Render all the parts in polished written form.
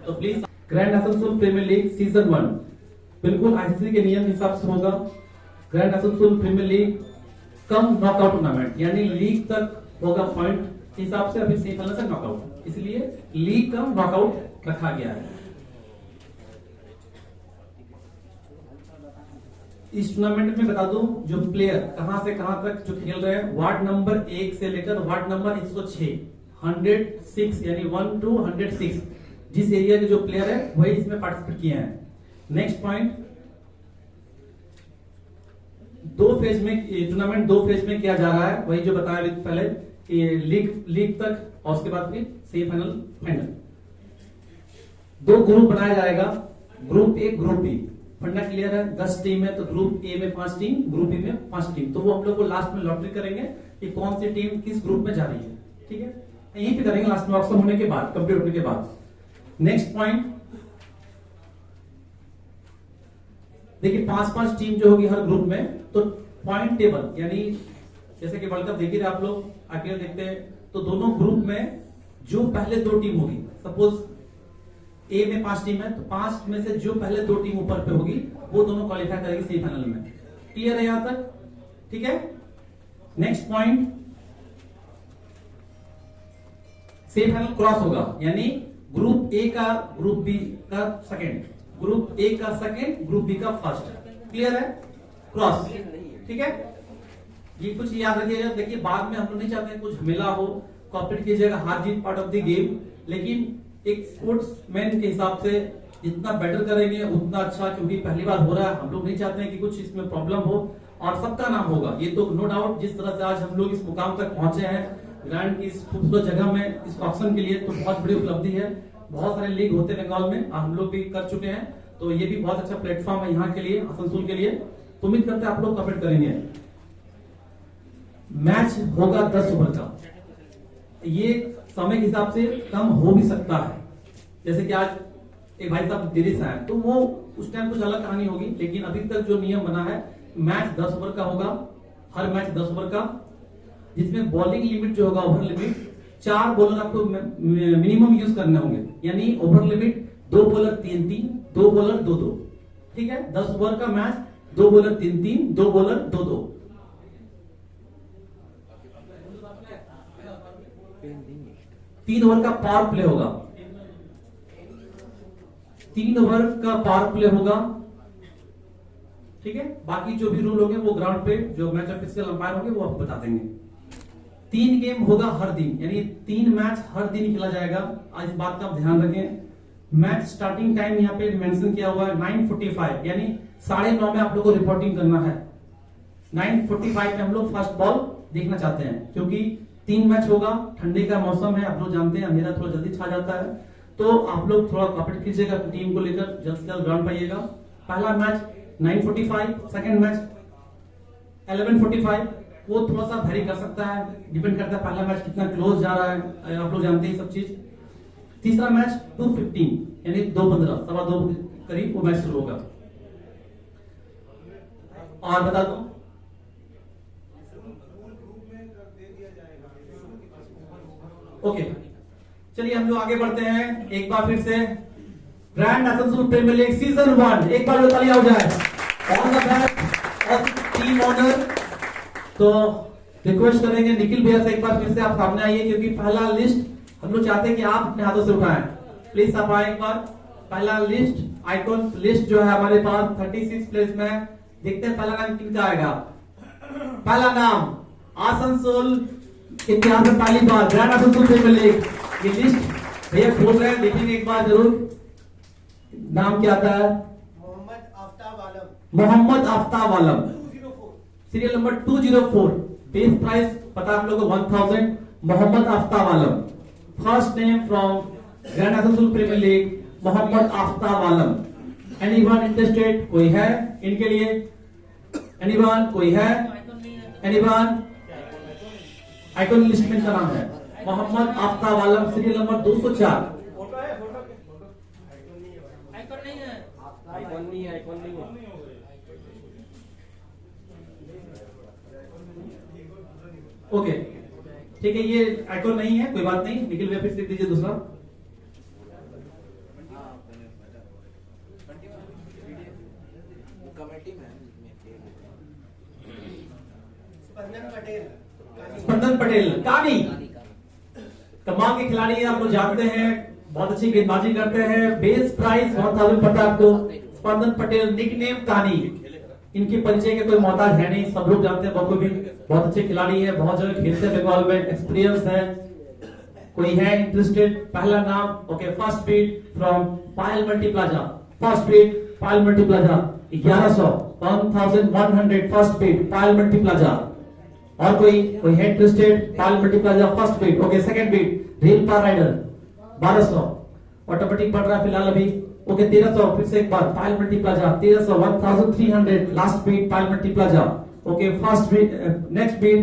तो please grand Asansol premier league season 1 बिल्कुल ICC के नियम के हिसाब से होगा। Grand Asansol premier league cum knockout tournament, यानी लीग तक होगा पॉइंट के हिसाब से, अभी सेमीफाइनल से नॉकआउट, इसलिए लीग कम नॉकआउट रखा गया है। इस टूर्नामेंट में बता दूं जो प्लेयर कहां से कहां तक जो खेल रहे हैं, वार्ड नंबर 1 से लेकर वार्ड नंबर 106 106 यानी 1 to 106 जिस एरिया के जो प्लेयर है वही इसमें पार्टिसिपेट किए हैं। नेक्स्ट पॉइंट, दो फेज में टूर्नामेंट दो फेज में किया जा रहा है, वही जो बताया अभी पहले कि लीग तक और उसके बाद फिर सेमीफाइनल फाइनल। दो ग्रुप बनाया जाएगा, ग्रुप ए ग्रुप बी। फंडा क्लियर है, 10 टीम है तो ग्रुप ए में 5 टीम, ग्रुप बी में 5 टीम। तो वो हम लोग को लास्ट में लॉटरी करेंगे कि कौन सी टीम किस ग्रुप में जा रही है, ठीक है, यहीं पे करेंगे लास्ट में ऑप्शन होने के बाद, कंप्लीट होने के बाद। नेक्स्ट पॉइंट देखिए, 5-5 टीम जो होगी हर ग्रुप में, तो पॉइंट टेबल यानी जैसे कि वर्ल्ड कप देख रहे आप लोग, आईपीएल देखते हैं, तो दोनों ग्रुप में जो पहले 2 टीम होगी, सपोज ए में 5 टीम है तो 5 में से जो पहले 2 टीम ऊपर पे होगी वो दोनों क्वालिफाई करेगी सेमीफाइनल में। क्लियर है यहां तक, ठीक है। नेक्स्ट पॉइंट, सेमीफाइनल क्रॉस होगा, यानी ग्रुप ए का ग्रुप बी का सेकंड, ग्रुप ए का सेकंड, ग्रुप बी का फर्स्ट। क्लियर है, क्रॉस, ठीक है। ये कुछ याद रखिएगा, देखिए बाद में हम लोग नहीं चाहते हैं कुछ झमेला हो, कॉपरेट कीजिएगा, हार जीत पार्ट ऑफ द गेम, लेकिन एक स्पोर्ट्समैन के हिसाब से जितना बेटर करेंगे उतना अच्छा, क्योंकि पहली बार हो रहा है, हम लोग नहीं चाहते हैं कि कुछ इसमें प्रॉब्लम हो और सबका नाम होगा। ये तो नो डाउट जिस तरह से आज हम लोग इस मुकाम तक पहुंचे हैं ग्रैंड की इस खूबसूरत जगह में, इस ऑप्शन के लिए तो बहुत बड़ी उपलब्धि है। बहुत सारे लीग होते हैं बंगाल में, हम लोग भी कर चुके हैं, तो ये भी बहुत अच्छा प्लेटफॉर्म है यहाँ के लिए, आसनसोल के लिए। तो उम्मीद करते हैं आप लोग कमेंट करेंगे। मैच होगा 10 ओवर का, ये समय के हिसाब से कम हो भी सकता है, जैसे कि आज एक भाई साहब दिल्ली से आए तो वो उस टाइम कुछ अलग कहानी होगी, लेकिन अभी तक जो नियम बना है मैच 10 ओवर का होगा, हर मैच 10 ओवर का, जिसमें बॉलिंग लिमिट जो होगा, ओवर लिमिट 4 बॉलर आपको मिनिमम यूज करने होंगे, यानी ओवर लिमिट 2 बॉलर 3-3, 2 बॉलर 2-2, ठीक है। 10 ओवर का मैच, 2 बॉलर 3-3, 2 बॉलर 2-2। 3 ओवर का पावर प्ले होगा, 3 ओवर का पावर प्ले होगा, ठीक है। बाकी जो भी रूल होंगे वो ग्राउंड पे जो मैच ऑफिशियल अंपायर होंगे वो आपको बता देंगे। 3 गेम होगा हर दिन, यानी 3 मैच हर दिन खेला जाएगा। आज इस बात का आप ध्यान रखें। मैच स्टार्टिंग टाइम यहाँ पे मेंशन किया हुआ है 9:45, यानी 9:30 में आप लोगों को रिपोर्टिंग करना है। 9:45 में हम लोग फर्स्ट बॉल देखना चाहते हैं, क्योंकि 3 मैच होगा, ठंडी का मौसम है, आप लोग जानते हैं अंधेरा थोड़ा जल्दी छा जाता है, तो आप लोग थोड़ा कॉपरेट कीजिएगा, टीम को लेकर जल्द से जल्द ग्राउंड पाइएगा। पहला मैच 9:45, सेकंड मैच 11:45, वो थोड़ा सा वैरी कर सकता है, डिपेंड करता है पहला मैच कितना क्लोज जा रहा है, आप लोग जानते हैं सब चीज। तीसरा मैच 2:15 यानी 2:15, 2:15 करीब वो मैच शुरू होगा। और बता दूं, ओके चलिए हम लोग आगे बढ़ते हैं। एक बार फिर से grand Asansol premier league season 1, एक बार तालियां हो जाए। All the best of team owner. तो रिक्वेस्ट करेंगे निखिल भैया से एक बार फिर से आप सामने आइए, क्योंकि पहला लिस्ट हम लोग चाहते हैं कि आप अपने हाथों से उठाएं। प्लीज आप आए एक बार। पहला लिस्ट आइकॉन लिस्ट जो है हमारे पास 36 प्लेस में, देखते हैं पहला नाम किनका आएगा। पहला नाम आसनसोल इतिहास में पहली बार ग्रैंड आसनसोल प्रीमियर लीग, ये लिस्ट भैया खोल रहे हैं, देखेंगे एक बार जरूर। नाम क्या आता है? Mohammad Aftab Alam. Mohammad Aftab Alam, serial number 204, base price पता आप लोगों को 1000। Mohammad Aftab Alam, first name from grand Asansol premier league, Mohammad Aftab Alam. Anyone interested? कोई है इनके लिए? एनीवन? कोई है? एनीवन? आइकॉन लिस्ट में का नाम है Mohammad Aftab Alam, serial number 204। Okay ठीक है, ये आइकॉन नहीं है, कोई बात नहीं। निखिल भैया फिर से दीजिए दूसरा। कमेटी में स्पंदन पटेल कानी कमाल के खिलाड़ी हैं, आप लोग जानते हैं, बहुत अच्छी गेंदबाजी करते हैं। बेस प्राइस 1000 पता है आपको। स्पंदन पटेल निकनेम कानी, इनके परिचय के कोई मोहताज है नहीं, सब लोग जानते हैं। बहुत भी बहुत अच्छे खिलाड़ी है, बहुत जगह खेलते हैं बंगाल में, एक्सपीरियंस है। कोई है इंटरेस्टेड? पहला नाम okay, first bid from Payal multi plaza. First beat Payal multi plaza 1100 1100 first beat Payal multi plaza. और कोई है interested? Payal multi plaza first bid okay. Second beat rail पार राइडर 1200 ऑटोमेटिक पड़ रहा है फिलहाल अभी ओके। 1300 फिर से एक बार Payal multi plaza 1300 1300 last beat Payal multi plaza okay. First bid next bid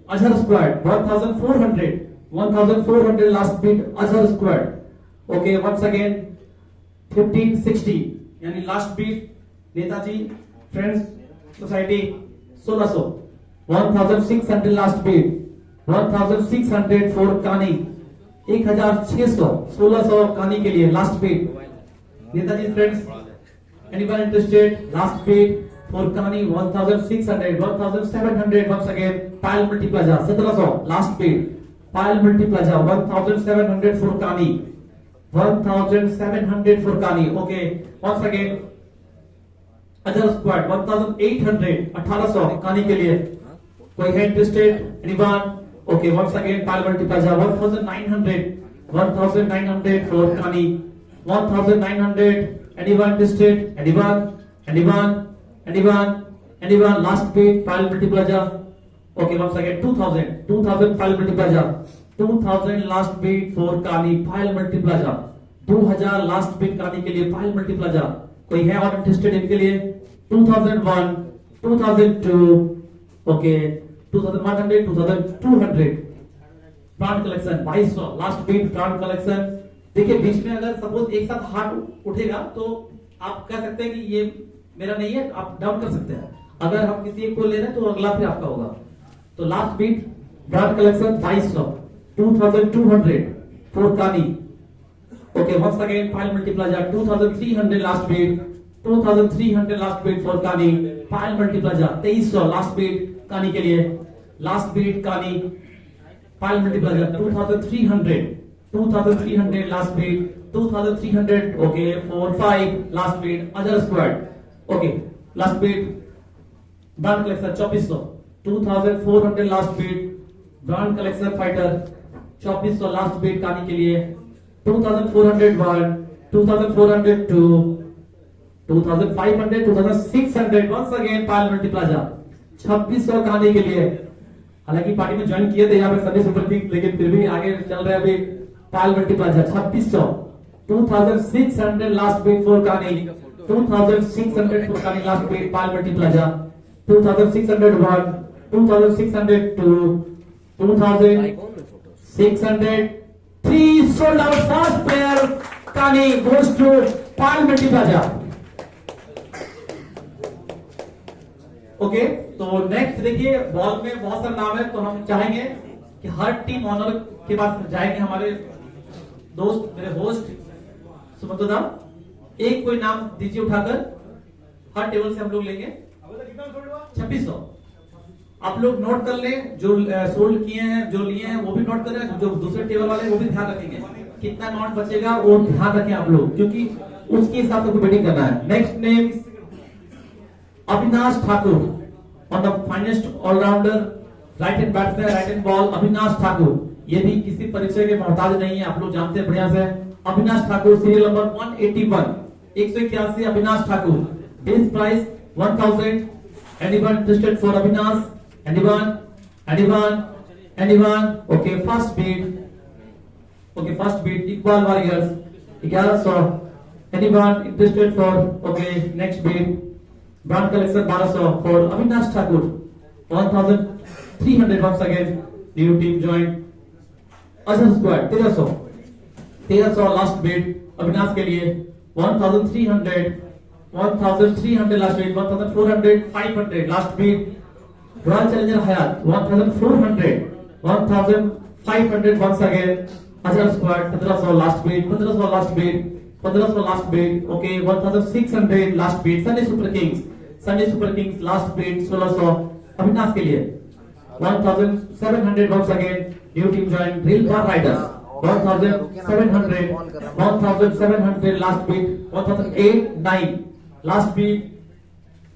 Azhar squad 1400 last bid Azhar squad okay. Once again 1560 यानी last beat Netaji friends society 1600 1600 last bid 1600 for Kani 1600 1600 Kani के लिए last beat Netaji friends. Anyone interested? Last beat for Kani 1600 1700 once again Payal multi plaza 1700 last beat Payal multi plaza 1700 for Kani 1700 for Kani okay. Once again Azhar squad 1800 1800 Kani के लिए। कोई है interested? Anyone okay. Once again Payal multi plaza 1900 for Kani 1900 anyone interested? Anyone last beat Payal multi plaza okay. Once again 2000 Payal multi plaza 2000 last beat for Kani Payal multi plaza 2000 last bid Kani के लिए पायल multi plaza. कोई है और interested इनके लिए? 2001 2002 okay 2100 2200 brand collection 2200 last bid brand collection. देखिए बीच में अगर सपोज एक साथ हाथ उठेगा तो आप कह सकते हैं कि ये मेरा नहीं है, आप डाउन कर सकते हैं। अगर हम किसी एक को ले रहे हैं तो अगला फिर आपका होगा। तो last bid brand collection 2200 2200 for Kani okay. Once again Payal multi plaza 2300 last bid 2300 last beat for Kani Payal multi plaza 2300 last bid Kani के लिए। Last bid Kani Payal multi plaza 2300 last bid 2300 okay 45 last bid Azhar squad okay. Last bid brand collection 2400 2400 last bid brand collection fighter 2400 last bid Kani के लिए। 2401 2402 2500 2600 once again Payal multi plaza 2600 कानी के लिए। हालांकि party में join किए थे यहाँ पे सभी सुपर किंग, लेकिन फिर भी आगे चल रहे हैं अभी Payal multi plaza 2600 2600 last beat for Kani 2600 for Kani last beat Payal multi plaza 2601 2602 2603 sold out first player Kani goes to Pal Multi Plaza okay. तो नेक्स्ट देखिए बॉल में बहुत सारे नाम है, तो हम चाहेंगे कि हर टीम ऑनर के पास जाएंगे हमारे दोस्त मेरे होस्ट सुमंतो दा, एक कोई नाम दीजिए उठाकर, हर टेबल से हम लोग लेंगे 2600। आप लोग नोट कर लें, जो सोल्ड किए हैं जो लिए हैं वो भी नोट कर लें, जो दूसरे टेबल वाले वो भी ध्यान रखेंगे कितना नोट बचेगा वो ध्यान रखें आप लोग, क्योंकि उसके हिसाब से बैटिंग करना है। Next name Avinash Thakur, one of finest all rounder, right hand batsman, right hand ball Avinash Thakur. ये भी किसी परिचय के मोहताज नहीं है, आप लोग जानते हैं बढ़िया से। Avinash Thakur serial number 181 181 Avinash Thakur. Base price 1000। Anyone interested for Avinash? anyone okay, first beat Iqbal Warriors 1100। anyone interested for okay, next beat brand collection 1200 for Avinash Thakur 1300। once again new team joined Azhar Squad 1300 last beat Avinash के लिए 1300 last beat 1400 500 last beat Royal Challenger Hayat 1400 1500 once again Azhar Squad 1500 last beat 1500 last bid. Okay, 1600 last bid. Sunday Super Kings. Sunday Super Kings last bid 1600 Avinash के लिए. 1700 once again. New team joined. Real Bar Riders. 1700. 1700 last bid. 1008 9 last bid.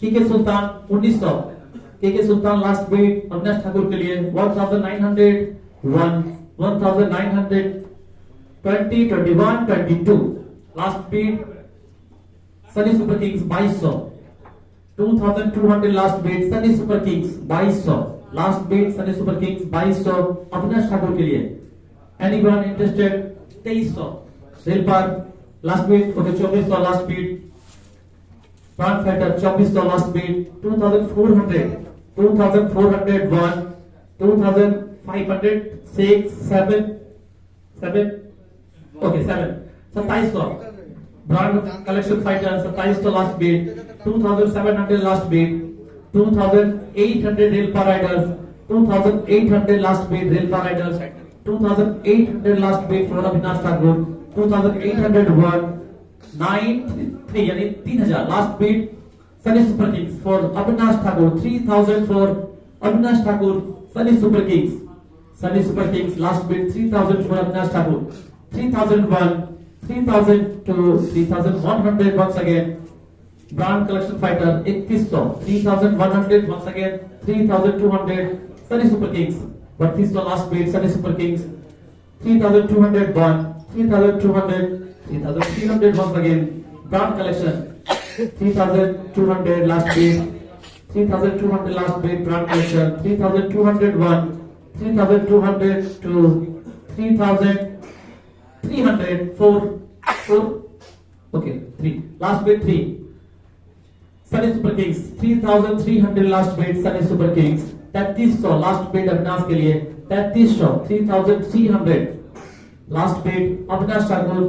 KK Sultan 1900. KK Sultan last bid Avinash Thakur के लिए 1900 1 1900 20 21 22 last bid Sunny Super Kings 2200 2200 last bid Sunny Super Kings 2200 last bid Sunny Super Kings 2200 Avinash Thakur के लिए. Anyone interested 2300 rail पर last bid. Okay, 2400 last bid Front Fighter 2400 last bid 2400 2400 1 2500 6 7 7 okay 7 2700 Brand Collection Fighter 2700 last bid 2700 last bid 2800 Rail Power Riders 2800 last bid Rail Power Riders 2800 last bid for Avinash Thakur 2801 93 यानी 3000 last bid Sunny Super Kings for Avinash Thakur 3000 for Avinash Thakur Sunny Super Kings. Sunny Super Kings last bid 3000 for Avinash Thakur. 3001 3002 3100 once again. Brand Collection Fighter 3100 3100 once again. 3200 Sunny Super Kings. 3200 last bid Sunny Super Kings. 3201 3200 3300 once again. Brand Collection 3200 last bid 3200 last bid Brand Collection 3201 3200 to 3300 4 okay 3 last bid 3 Sunny Super Kings 3300 last bid Sunny Super Kings 3300 last bid Avinash के लिए 3300 3300 last bid Avinash Thakur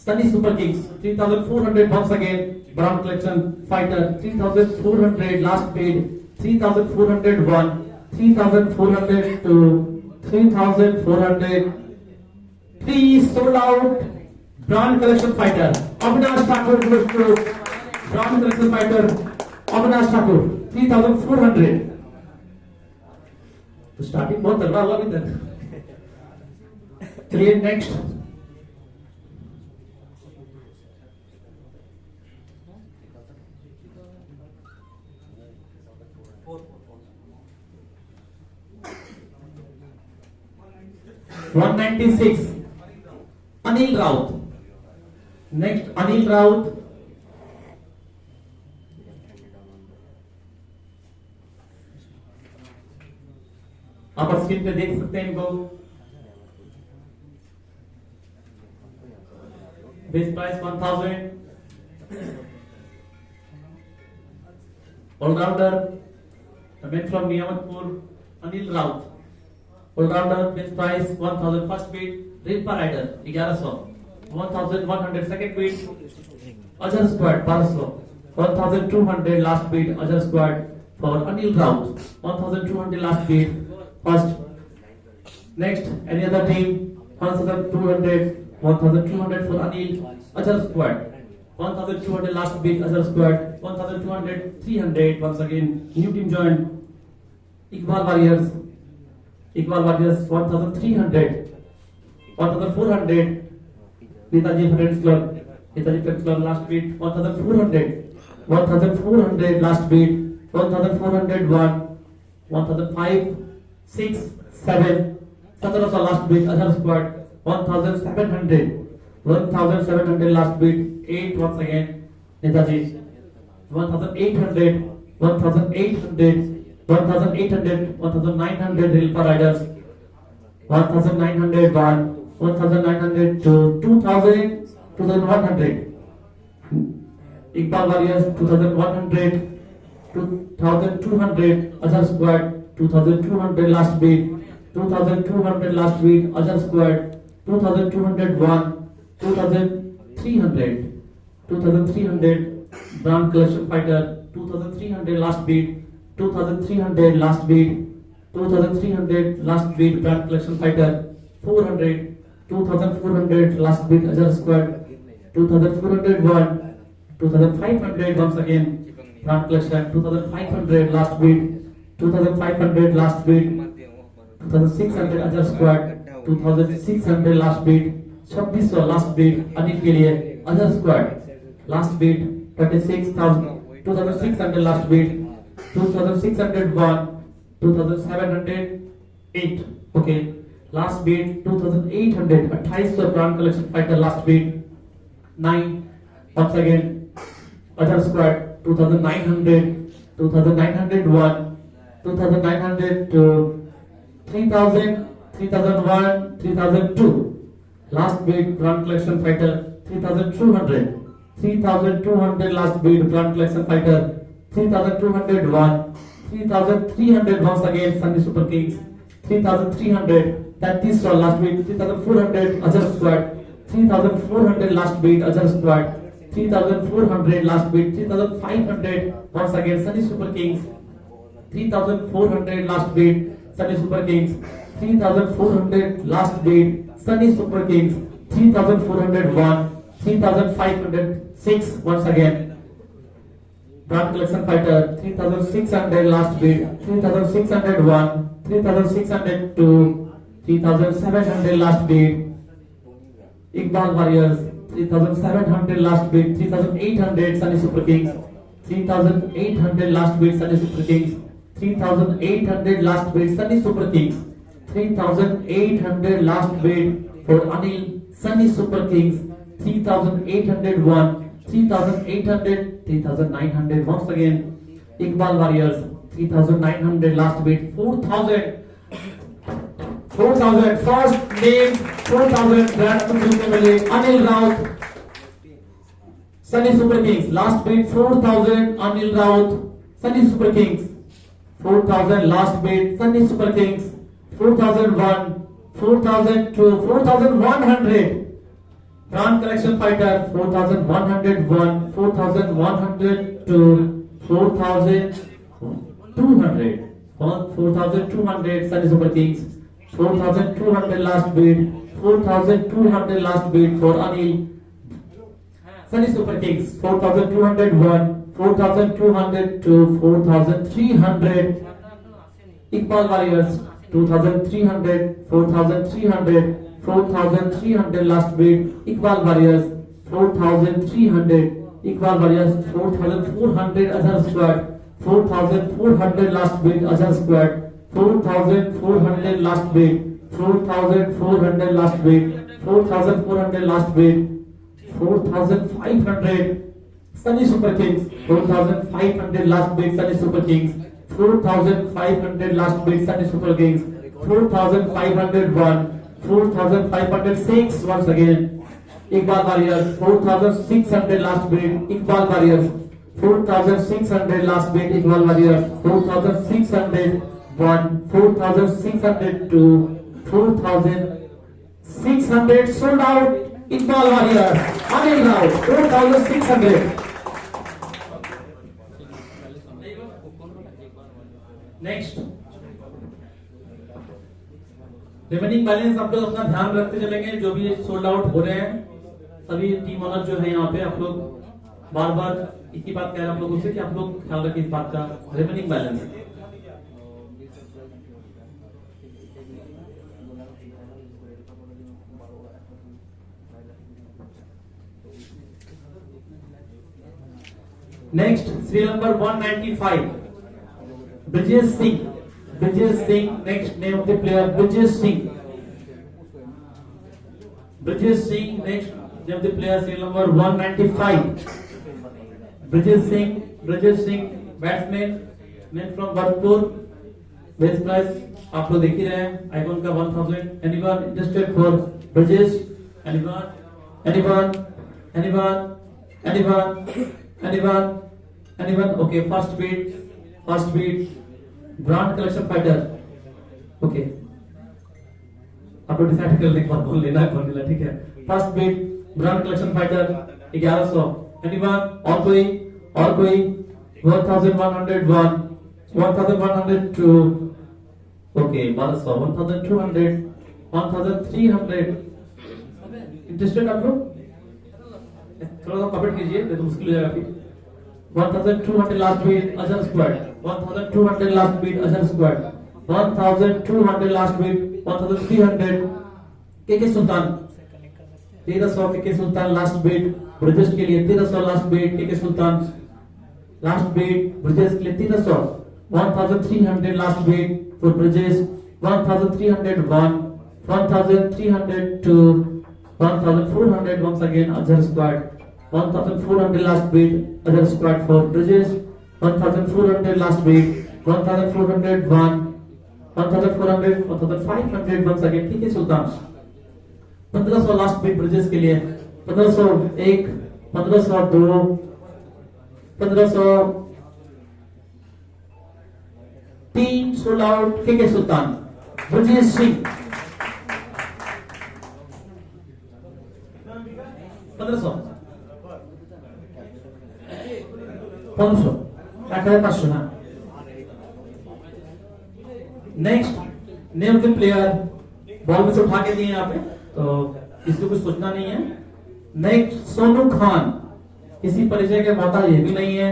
Sunny Super Kings 3400 once again Brand Collection Fighter 3400 last bid 3401 3400 to 3400 3 sold out Brand Collection Fighter Avinash Thakur goes to Brand Collection Fighter Avinash Thakur 3400 तो starting बहुत तगड़ा हुआ अभी तक. चलिए next 196 Anil Raut. Next Anil Raut. आप screen पे देख सकते हैं इनको. Base price 1000. All rounder man from Niyamatpur Anil Raut. All-rounder best price 1000 first bid Rail Power Rider 1100 1100 second bid Ajhar Squad 1200 1200 last bid Ajhar Squad for Anil Raut 1200 last bid first. Next any other team 1200 1200 for Anil Ajhar Squad 1200 last bid Ajhar Squad 1200 300 once again new team joined Iqbal Warriors 1300 1400 Netaji Friends Club last bid 1400 last bid 1401 1005 6 7 1700 last bid Ajhar Squad 1700 last bid 8 once again Netaji 1800 1900 Rail Power Riders 1901 1900 to 2100 Iqbal Warriors 2100 2200 Ajhar Squad 2200 last bid 2200 last bid Ajhar Squad 2201 2300 Brand Collection Fighter 2300 last bid 2300 last bid 2300 last bid Brand Collection Fighter 400 2400 last bid Ajhar Squad 2401, 2500 once again. Brand collection 2500 last bid, 2500 last bid, 2600 other squad, 2600 last bid, 2600 last bid Anil के लिए other squad last bid 26,000, 2600 last bid, 2601, 2708 okay last bid 2800 2800 brand collection fighter last bid 9 once again other squad 2900, 2901, 2900 to 3000, 3001, 3002 last bid brand collection fighter 3200, 3200 last bid brand collection fighter 3201, 3300 once again Sunday Super Kings 3300 that is for last bid 3400 other squad 3400 last bid other squad 3400 last bid 3500 once again Sunday Super Kings 3400 last bid Sunday Super Kings 3400 last bid Sunday Super Kings 3401 3506 once again brand collection fighter 3600 last bid 3601 3602 3700 last bid Iqbal Warriors 3700 last bid 3800 Sunny Super Kings 3800 last bid Sunny Super Kings 3800 last bid Sunny Super Kings 3800 last bid for Anil Sunny Super Kings 3801 3800 3900 once again Iqbal Warriors 3900 last bid 4000 first name 4000 Grand Prix Anil Raut Sunny Super Kings last bid 4000 Anil Raut Sunny Super Kings 4000 last bid Sunny Super Kings 4001 4002 4100 Grand Collection Fighter 4101 4102 4200 4200 Sunny Super Kings 4200 last bid 4200 last bid for Anil Sunny Super Kings 4201 4202 4300 Iqbal Warriors 2300 4300 4300 last bid Iqbal Warriors 4300 Iqbal Warriors 4400 other squad 4400 last bid other squad 4400 last bid 4400 last bid 4400 last bid 4500 Sunny Super Kings 4500 last bid Sunny Super Kings 4500 last bid Sunny Super Kings 4501 4506 once again Iqbal Warriors 4600 last bid Iqbal Warriors 4600 last bid Iqbal Warriors 4601 4602 4600 sold out Iqbal Warriors Anil Rao 4600 next remaining balance आप लोग अपना ध्यान रखते चलेंगे जो भी sold out हो रहे हैं सभी टीम ओनर जो है यहाँ पे आप लोग बार बार एक ही बात कह रहे हैं आप लोगों से कि आप लोग ख्याल रखें इस बात का remaining balance next serial number 195 Brijesh Singh next name of the player Brijesh Singh next name of the player serial number 195 Brijesh Singh batsman man from Bhartpur base price आप लोग देख ही रहे हैं आइकॉन का 1000 anyone interested for Brijesh anyone okay first beat brand collection fighter okay आप लोग decide कर लें कौन लेना है कौन लेना ठीक है first bid brand collection fighter 1100 anyone और कोई 1101 1102 ओके 1200 1200 1300 इंटरेस्टेड आप लोग थोड़ा सा कमेंट कीजिए, नहीं तो मुश्किल हो जाएगा फिर। 1200 last bid Azhar squad, 1200 last bid Azhar squad, 1200 last beat, 1300 के सुल्तान, 1300 के सुल्तान लास्ट बीट ब्रजेश के लिए, 1300 last bid K Sultan last beat Brajesh के लिए 1300, 1300 last beat for Brajesh, 1301, 1302, 1400 once again Azhar squad, 1400 last beat Azhar squad for Bridges, 1400 last beat, 1401, 1400, 1500 once again ठीक है सुल्तान, 1500 last beat bridges के लिए, 1501, 1502, 1503 सोल्ड आउट के सुल्तान ब्रजेश सिंह, 1500 1500 500 ना। Next name the player, ball में से उठा के दिए यहाँ पे, तो इसको कुछ सोचना नहीं है। नेक्स्ट सोनू खान, किसी परिचय के मोहताज ये भी नहीं है।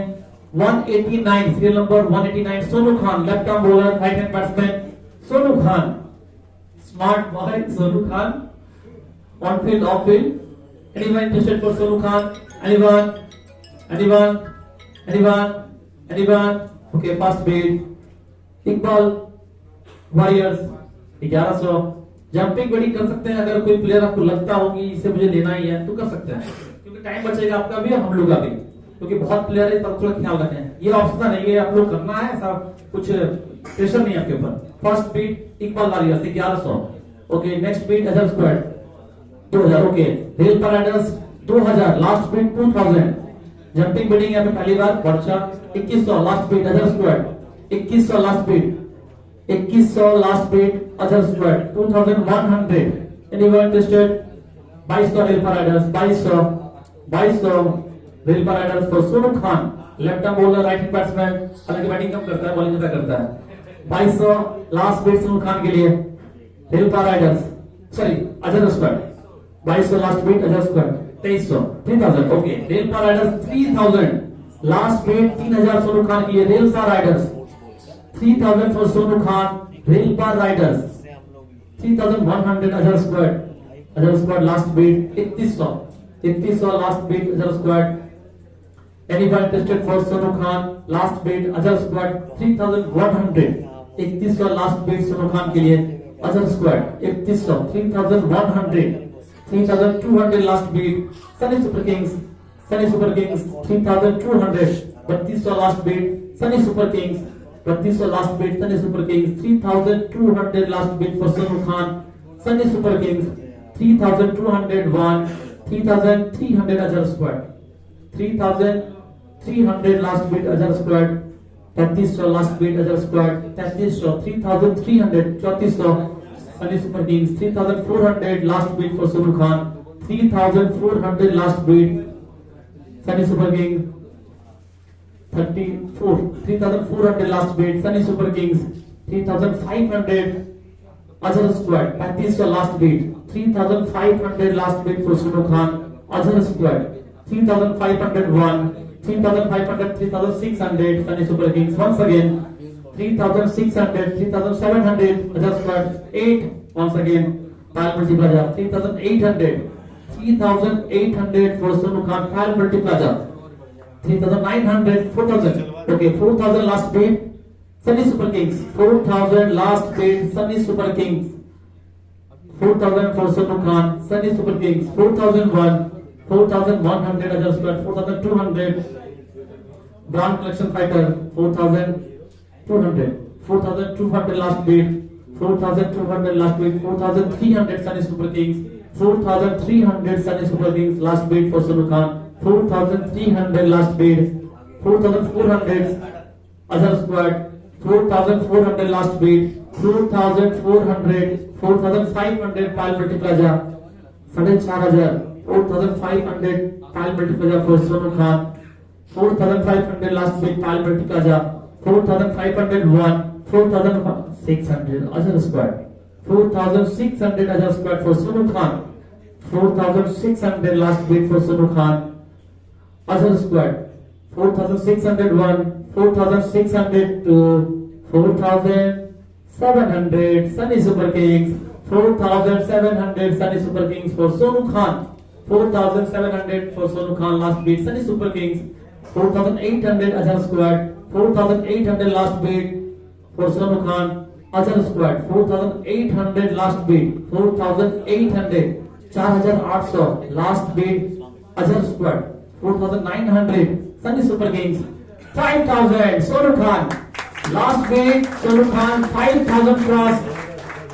189 serial number 189 Sonu Khan, left arm bowler, right hand batsman Sonu Khan, smart boy Sonu Khan, on field of field. Anyone interested for Sonu Khan? Anyone? Anyone? Anyone? Anyone? Okay, first bid. Iqbal Warriors 1100। Jumping बड़ी कर सकते हैं, अगर कोई प्लेयर आपको लगता हो कि इसे मुझे लेना ही है तो कर सकते हैं, क्योंकि टाइम बचेगा आपका भी और हम लोग का भी, क्योंकि बहुत प्लेयर है, तब थोड़ा ख्याल रखें। ये ऑप्शन है, ये आप लोग करना है, ऐसा कुछ प्रेशर नहीं है आपके ऊपर। First bid Iqbal warriors 1100। Okay, next bid Azhar squad 2000। Okay, real paradise 2000 last bid 2000। Jumping bidding यहाँ पे पहली बार Varsha 2100 last bid Azhar squad, 2100 last bid, 2100 last bid Azhar squad 2100। Anyone interested? 2200 real paradise, 2200 real paradise for Sonu Khan, left arm bowler, right hand batsman, हालांकि batting कम करता है, bowling ज्यादा करता है। 2200 लास्ट बीट सोनू खान के लिए, rail paradise sorry Azhar squad 2200 last bid Azhar squad 2300 3000। Okay, rail पार riders 3000 last bid 3000 Sonu Khan के लिए, rail par riders 3000 for Sonu Khan, rail par riders 3100 Azhar squad last bid 3100 last bid Azhar squad. Anyone interested for Sonu Khan last bid Azhar squad 3100, 3100 last bid Sonu Khan के लिए Azhar squad 3100, 3100, 3200 last bid Sunny super kings 3200, 3200 last bid Sunny super kings, 3200 last bid Sunny super kings, 3200 last beat for Sonu Khan Sunny super kings, 3201, 3300 Azhar squad, 3300 last bid Azhar squad, 3300 last bid Azhar squad, 3300, 3300 3400 Sunny super kings, 3400 last beat for Sonu Khan, 3400 last bid Sunny super kings, 3400 last bid Sunny super kings, 3500 Azhar squad, 3500 last bid, 3500 last beat for Sonu Khan Azhar squad, 3501, 3500, 3600 Sunny super kings, once again 3600, 3700 Azhar squad, 8 once again pile multiplier 3800, 3800 for Sonu Khan pile multiplier, 3900, 4000. Okay, 4000 last bid Sunny Super Kings, 4000 last bid Sunny Super Kings, 4000 for Sonu Khan Sunny Super Kings, 4001, 4100 Ajhar squad, 4200 Brand Collection Fighter, 4200, 4200 last bid, 4200 last bid, 4300 Sunny Super Kings, 4300 Sunny Super Kings last bid for Sonu Khan, 4300 last bid, 4400 Ajhar squad, 4400 last bid, 4400, 4500 pile multiplier, 4500, 4500 pile multiplier for Sonu Khan, 4500 last bid pile multiplier, 4501, 4600 Ajhar squad, 4600 Ajhar squad for Sonu Khan, 4600 last bid for Sonu Khan, Azhar squad 4601, 4602, 4700 Sunny Super Kings, 4700 Sunny Super Kings for Sonu Khan, 4700 for Sonu Khan last beat Sunny Super Kings, 4800 Azhar squad, 4800 last beat for Sonu Khan, Azhar squad 4800 last beat, 4800 4800 last beat Azhar squad, 4900 Sunny Super Kings, 5000 Sonu Khan last beat Sonu Khan 5000 cross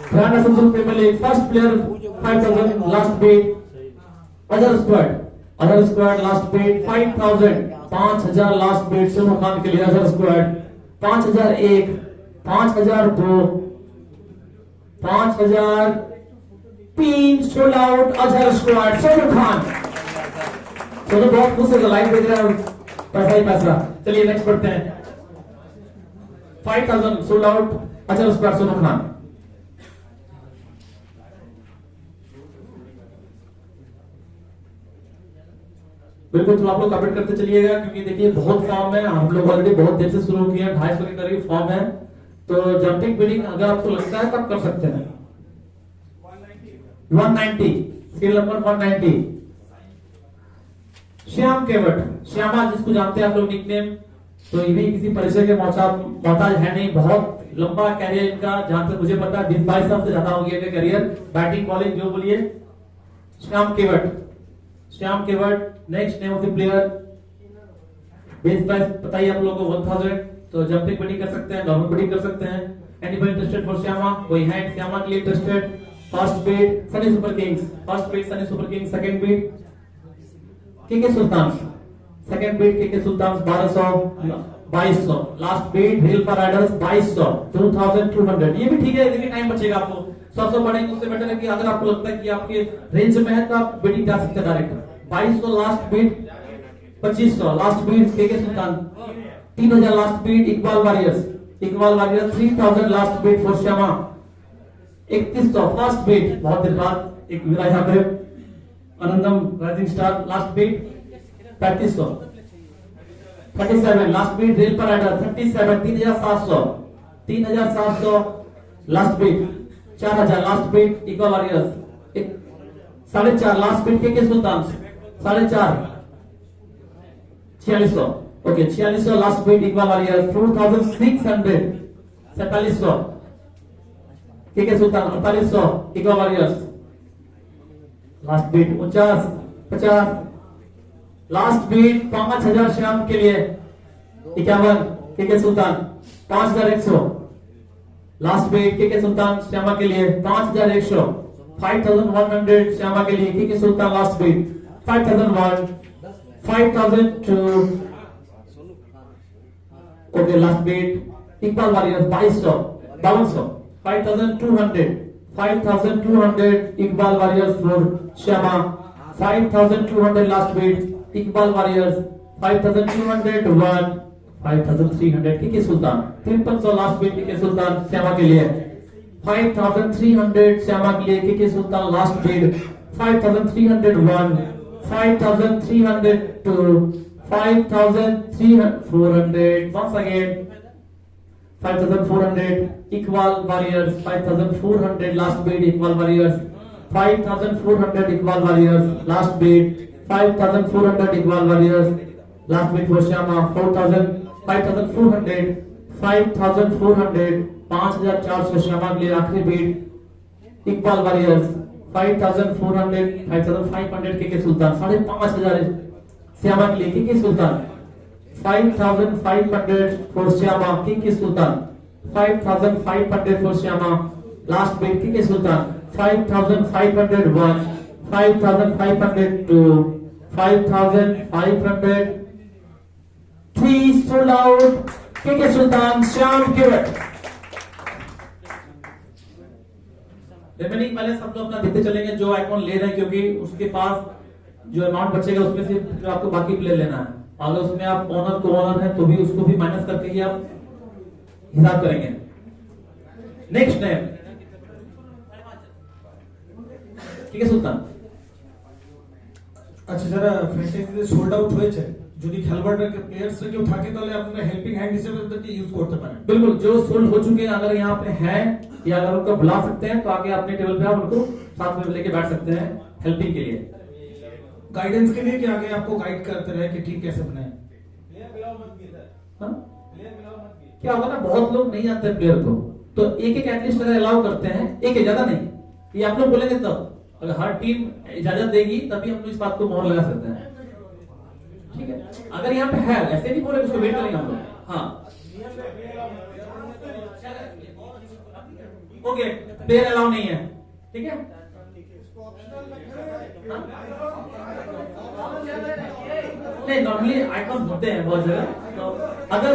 Grand Assassins Premier League first player 5000 last beat Azhar squad last beat 5000 5000 last beat Sonu Khan के लिए Azhar squad 5001 5002 5003 sold out Azhar squad Sonu Khan चलो बहुत खुश है live देख रहे हैं पैसा ही पैसा चलिए नेक्स्ट पढ़ते हैं 5000 sold out Azhar squad Sonu Khan बिल्कुल तो आप लोग कमेंट करते चलिएगा क्योंकि देखिए बहुत फॉर्म है हम लोग ऑलरेडी बहुत देर से शुरू किए हैं 250 के करीब फॉर्म है तो जंपिंग बिडिंग अगर आपको लगता है तो आप कर सकते हैं 190 स्किल नंबर 190 श्याम केवट श्यामा जिसको जानते हैं आप लोग निकनेम तो ये भी किसी परिचय के मोहताज है नहीं बहुत लंबा कैरियर इनका जहां तक मुझे पता है 20-22 साल से ज्यादा हो गया इनका कैरियर बैटिंग बॉलिंग जो बोलिए Shyam Kewat next name of the player base price बताइए आप लोगों को 1000 तो जंपिंग बिडिंग कर सकते हैं नॉर्मल बिडिंग कर सकते हैं एनीबडी इंटरेस्टेड फॉर श्यामा कोई है श्यामा के लिए interested first bid Sunny super kings second bid KK Sultan second bid KK Sultan 2200 last beat hill पर राइडर्स 2200 2200 ये भी ठीक है देखिए टाइम बचेगा आपको 100 बढ़ेंगे उससे बेटर है कि अगर आपको लगता है कि आपके रेंज में है तो आप बिडिंग जा सकते हैं direct 2200 last bid 2500 last bid KK Sultan 3000 last bid Iqbal warriors 3000 last beat for Shyama 3100 first bid बहुत देर बाद एक विराज यहाँ पे Anandam rising star last bid 3500 37 last beat rail पर rider 37 3700 last bid 4000 last bid equal warriors 4.5 last bid K Sultan 4.5 4600 okay 4600 last bid equal warriors 4600 4700 के सुल्तान 4800 Iqbal warriors last bid 50 last bid 5000 Shyam के लिए 51 के सुल्तान 5100 लास्ट बीट के सुल्तान श्यामा के लिए 5100 5100 श्यामा के लिए K Sultan last bid 5001 5002 okay last bid Iqbal warriors 2200 5200 Iqbal warriors for Shyama 5200 last bid Iqbal warriors 5201 5300 के सुल्तान 5300 last bid K सुल्तान श्यामा के लिए 5300 श्यामा के लिए K Sultan last bid 5301 5302 5300 once again 5400 Iqbal warriors 5400 last bid Iqbal warriors 5400 Iqbal warriors last bid 5400 Iqbal warriors last beat for Shyama 5400 5400 Shyama के लिए आखिरी beat Iqbal warriors 5400 के सुल्तान 5500 श्यामा के लिए के सुल्तान 5500 फॉर श्यामा के सुल्तान 5500 for Shyama last bid K Sultan 5501 5502 5503 sold out के सुल्तान श्याम केवट रिमेनिंग पहले सब लोग अपना देखते चलेंगे जो आइकॉन ले रहे हैं क्योंकि उसके पास जो अमाउंट बचेगा उसमें से फिर आपको बाकी प्ले लेना है अगर उसमें आप ओनर को ओनर है तो भी उसको भी माइनस करके ही आप हिसाब करेंगे नेक्स्ट नेम ठीक है सुल्तान আচ্ছা যারা ফ্র্যাঞ্চাইজিতে সোল্ড আউট হয়েছে যদি খেলোয়াড় প্লেয়ার্স কেউ থাকে তাহলে আপনারা হেল্পিং হ্যান্ড হিসেবে তাদেরকে ইউজ করতে পারেন। बिल्कुल, जो सोल्ड हो चुके हैं अगर यहाँ पे हैं या अगर उनको बुला सकते हैं तो आगे अपने टेबल पे आप उनको साथ में लेके बैठ सकते हैं हेल्पिंग के लिए। गाइडेंस के लिए कि आगे आपको गाइड करते रहे कि टीम कैसे बनाए। हाँ? क्या होगा ना, बहुत लोग नहीं जानते प्लेयर को, तो एक एक एटलीस्ट अगर अलाउ करते हैं, एक है ज्यादा नहीं, ये आप लोग बोलेंगे तब, अगर हर टीम इजाजत देगी तभी हम लोग इस बात को मोहर लगा सकते हैं। ठीक है, अगर यहाँ पे है, ऐसे नहीं बोले उसको वेट करेंगे हम लोग। हाँ ओके, प्लेयर अलाउ नहीं है, ठीक है। हाँ? नहीं, नॉर्मली आइकॉन होते हैं बहुत जगह, तो अगर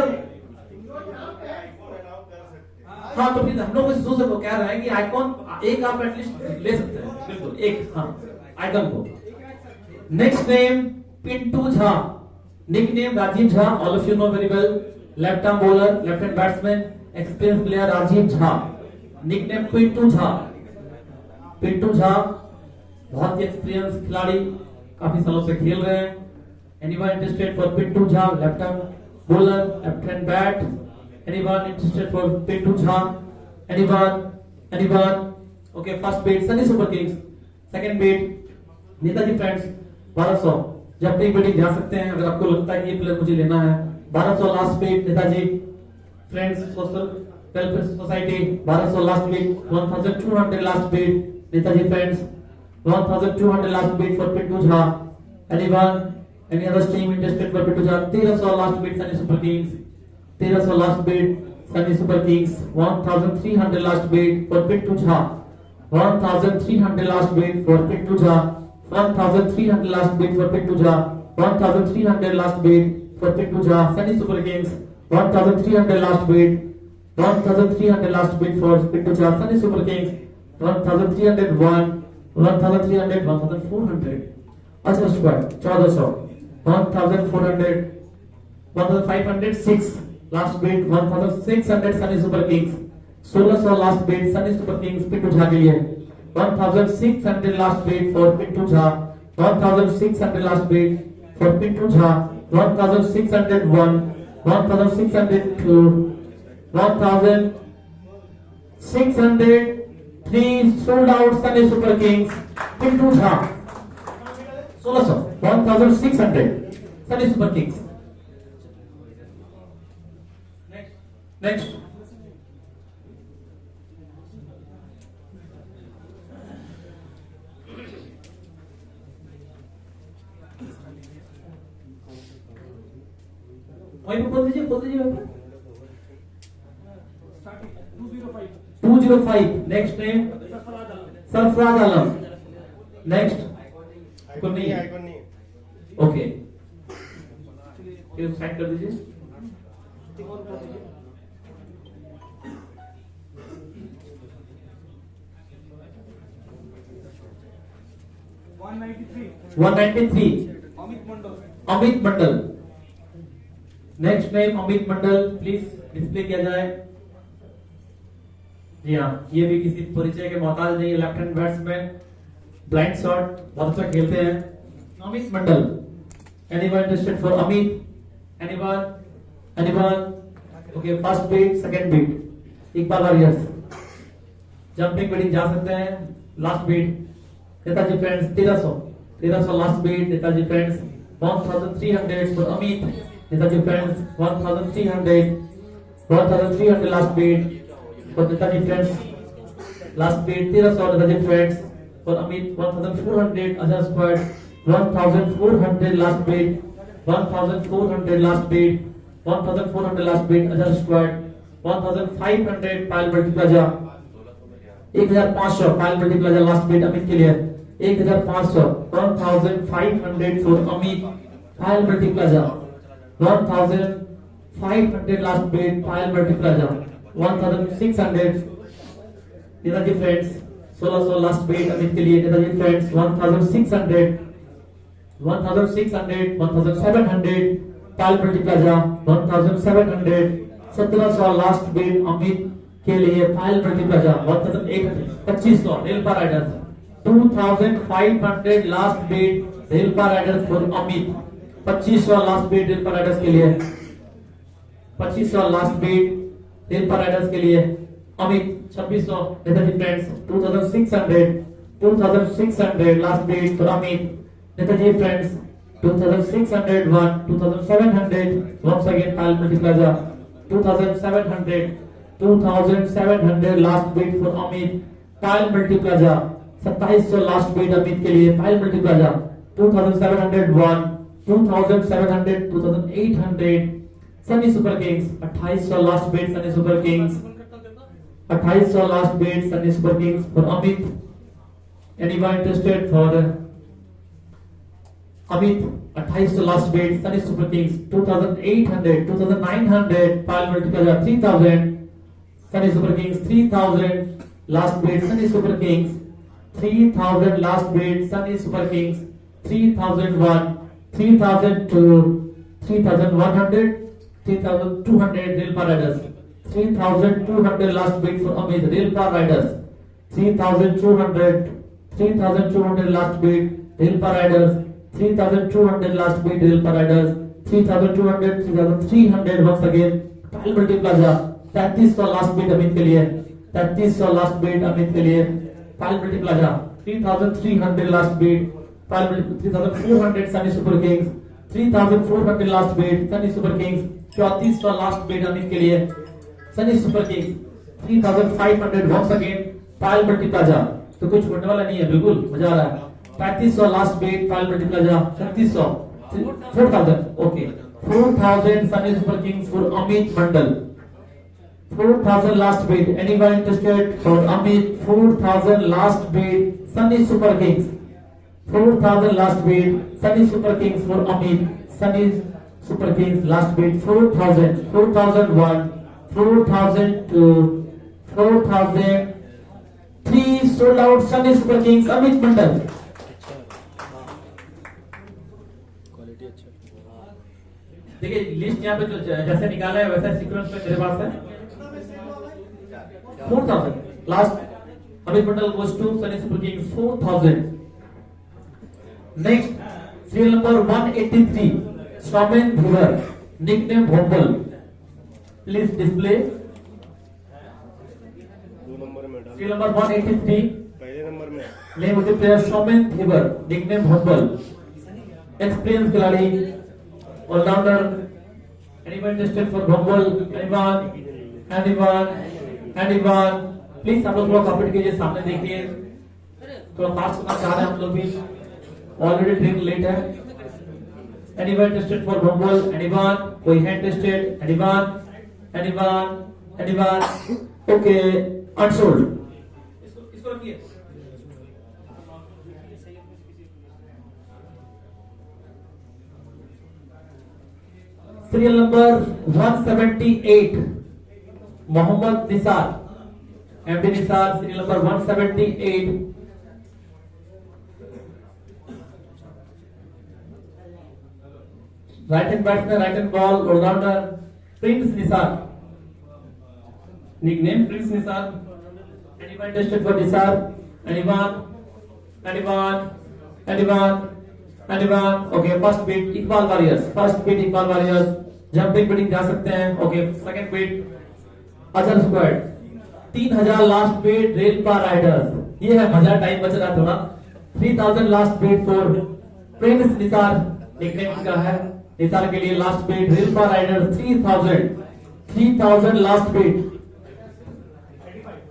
हाँ तो फिर हम लोग इस से वो कह रहे हैं कि आइकॉन एक आप एटलीस्ट ले सकते हैं, बिल्कुल एक, हाँ आइकॉन को। Next name Pintu Jha, nickname Rajiv Jha, all of you know very well, left arm bowler, left hand batsman, experience player Rajiv Jha, nickname Pintu Jha. पिंटू झा बहुत ही एक्सपीरियंस खिलाड़ी, काफी सालों से खेल रहे हैं। Anyone interested for Pintu Jha, left arm bowler, left hand bat, anyone interested for Pintu Jha? anyone okay, first bid Sunny Super Kings, second bid Netaji friends 1200, जब प्री बिडिंग जा सकते हैं अगर आपको लगता है कि ये प्लेयर मुझे लेना है। 1200 last bid Netaji friends social welfare society, 1200 last bid, 1200 last bid Netaji friends, 1200 last bid for Pintu Jha। anyone, any other team interested for Pintu Jha? 1300 last bid Sunny Super Kings, 1300 last bid Sunny Super Kings, 1300 last bid for Pintu Jha, 1300 last bid for Pintu Jha, 1300 last bid for Pintu Jha, 1300 last bid for Pintu Jha, Sunny Super Kings, 1300 last bid, 1300 last bid for Pintu Jha, Sunny Super Kings, 1301, 1300, 1400, अच्छा square 1400, 1400, 1506 last bid, 1600 Sunny Super Kings, 1600 last bid Sunny Super Kings Pintu Jha के लिए, 1600 last bid for Pintu Jha, 1600 last bid for Pintu Jha, 1601, 1602, 1603 sold out Sunny Super Kings Pintu Jha, 1600, 1600 Sunny Super Kings। Next वहीं पे बोल दीजिए 205। Next name Sarfaraz Alam. Next icon नहीं है, okay फिर side कर दीजिए। 193 Amit Mandal. Next name Amit Mandal, please display किया जाए। जी हाँ, ये भी किसी परिचय के मोहताज नहीं है, left hand batsman, blind shot बहुत अच्छा खेलते हैं। Amit Mandal, anyone interested for Amit? Anyone okay, first bid second bid Iqbal warriors, jumping bidding जा सकते हैं। Last beat Netaji friends 1300 last beat Netaji friends, 1300 for Amit Netaji friends, 1300 last beat for Netaji friends, last beat 1300 Netaji friends for Amit, 1400 Azhar squad, 1400 last bid, 1400 last bid, 1400 last bid Azhar squad, 1500 Payal multi plaza, 1500 Payal मल्टीप्लाजा last bid Amit के लिए, 1500 1500 for Amit Payal multi plaza, 1500 last beat Payal multi plaza, 1600 Netaji friends, 1600 last bid Amit के लिए Netaji friends, 1600 1700 Payal multi plaza, 1700 1700 last bid Amit के लिए Payal multi plaza, 2500 Railpar riders, 2500 last bid Railpar riders for Amit, 2500 last beat rail पर riders के लिए, 2500 last beat rail पर राइडर्स के लिए। Amit 2600 Netaji friends 2600 last beat for Amit Netaji friends 2601 2700 once again Pile Multiplaza 2700 last beat for Amit Pile Multiplaza 2700 last bid Amit के लिए Pile Multiplaza 2701 2700 2800 Sunny super kings 2800 last bid Sunny super kings 2800 last bid Sunny super kings for Amit. Anyone interested for Amit 2800 last bid Sunny Super Kings 2800 2900 Pile Multiplier 3000 Sunny Super Kings 3000 last bid Sunny Super Kings 3000 last bid Sunny Super Kings 3001 3002 3100 3200 Rail Par Riders 3200 last bid for Amit Rail Par Riders 3200 last bid Rail Par Riders 3200 last bid Rail Par Riders 3200 3300 once again Pile Multiplaza 3300 last bid Amit के लिए 3300 last bid Amit के लिए Pile Multiplaza 3300 last bid Pile 3400 Sunny Super Kings 3400 last bid Sunny Super Kings 3400 last bid Amit के लिए Sunny Super Kings 3500 once again Pile Multiplaza तो कुछ होने वाला नहीं है, बिल्कुल मजा आ रहा है। 3500 last bid Pile Multiplaza 3600 4000 okay 4000 Sunny Super Kings for Amit Mandal 4000 last bid anyone interested for Amit 4000 last bid Sunny Super Kings 4000 last bid Sunny Super Kings for Amit Sunny Super Kings last bid 4000 4001 4002 4000 3 sold out Sunny Super Kings Amit Mandal। देखिए list यहाँ पे जो जैसे निकाला है वैसा sequence में मेरे पास है 4000 last Amit Mandal goes to Sunny Super Kings 4000। Next serial number 183 Somen Dhivar nickname Bhombal please display serial number 183 पहले नंबर में name of the player Somen Dhivar nickname Bhombal experience खिलाड़ी allrounder. anyone interested for Bhombal anyone please आप लोग थोड़ा cooperate कीजिए, सामने देखिए, थोड़ा फास्ट करना चाह रहे हैं हम लोग भी, ऑलरेडी ट्रेन लेट है। anyone interested for Bhombal anyone कोई है इंटरेस्टेड anyone ओके अनसोल्ड इसको रखिए। Serial number 178 Mohammad Nisar MD Nisar serial number 178 right hand batsman right hand ball allrounder prince Nisar nickname prince Nisar. Anyone interested for Nisar anyone okay first bid Iqbal warriors jumping bidding जा सकते हैं। Okay second bid Azhar squad 3000 last beat rail पार riders, ये है मजा, time बच रहा थोड़ा। 3000 last beat for prince Nisar nickname का है निसार के लिए last beat rail par riders 3000 last bid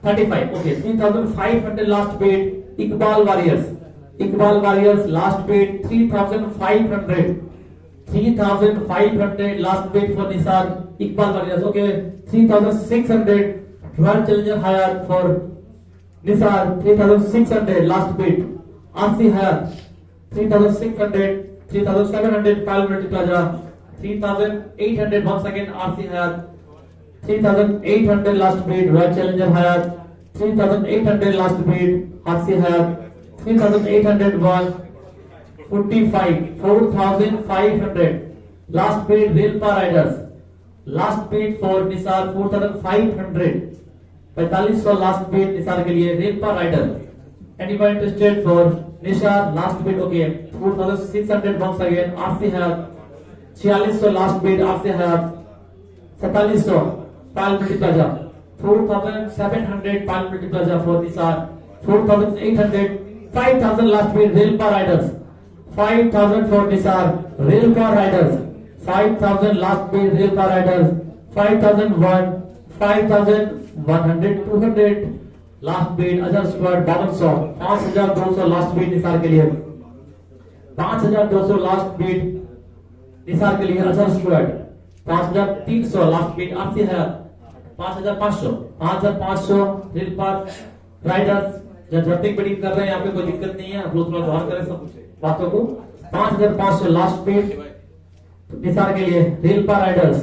35 okay 3500 last bid Iqbal warriors last bid 3500 last beat for Nisar Iqbal warriors. Okay 3600 royal challenger Hayat for Nisar 3600 last beat RC Hayat 3700 Pile Multiplaza 3800 once again RC Hayat 3800 last bid Royal Challenger Hayat 3800 last bid RC Hayat 3801 4500 last bid Rail Par Riders last bid for Nisar 4500 4500 last bid Nisar के लिए Rail Par Rider। Anyone interested for Nisar last bid okay 4600 once again RC Hayat 4600 last bid आपसे है 4700 Payal multi plaza 4700 Payal multi plaza for this R 4800 5000 last beat Railpar riders 5000 for this are rail car riders 5000 last bid rail car riders 5001 5100 200 last bid Azhar squad 5200 5200 last beat Nisar के लिए 5200 last beat Nisar के लिए अजर squad 5300 last bid आपसे है 5500 rail पर Riders जब तक बिडिंग कर रहे हैं यहाँ पे कोई दिक्कत नहीं है, आप लोग थोड़ा गौर करें सब बातों को। 5500 लास्ट बीट निसार के लिए रेल पर राइडर्स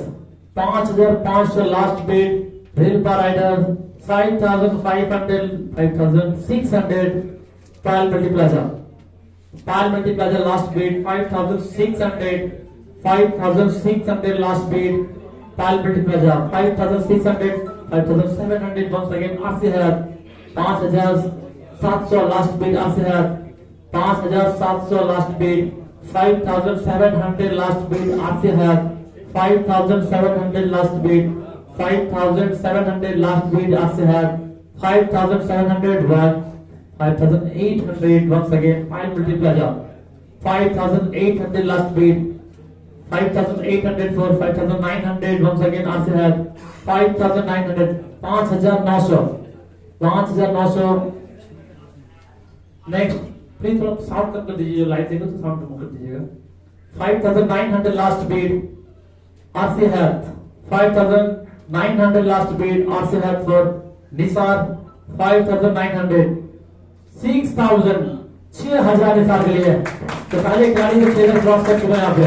5500 लास्ट बीट रेल पर राइडर्स 5500 5600 पायल मल्टीप्लाजा last beat 5600 last beat Payal मल्टीप्लाजा 5600 5700 once again आपसे है 5700 लास्ट बीट आपसे है 5700 लास्ट बीट 5700 लास्ट बीट आपसे है 5700 लास्ट बीट 5700 लास्ट बीट आपसे है 5701 5800 once again Payal multi plaza 5800 last bid 5800 for 5900 once again आपसे है 5900 5900 नेक्स्ट प्लीज थोड़ा साउंड कम कर दीजिए, लाइट देखो तो साउंड कम कर दीजिएगा। 5900 लास्ट बीट आपसे है 5900 लास्ट बीट आपसे है फॉर निसार 5900 6000 निसार के लिए। तो पहले खिलाड़ी को 6000 क्रॉस कर चुका है यहाँ पे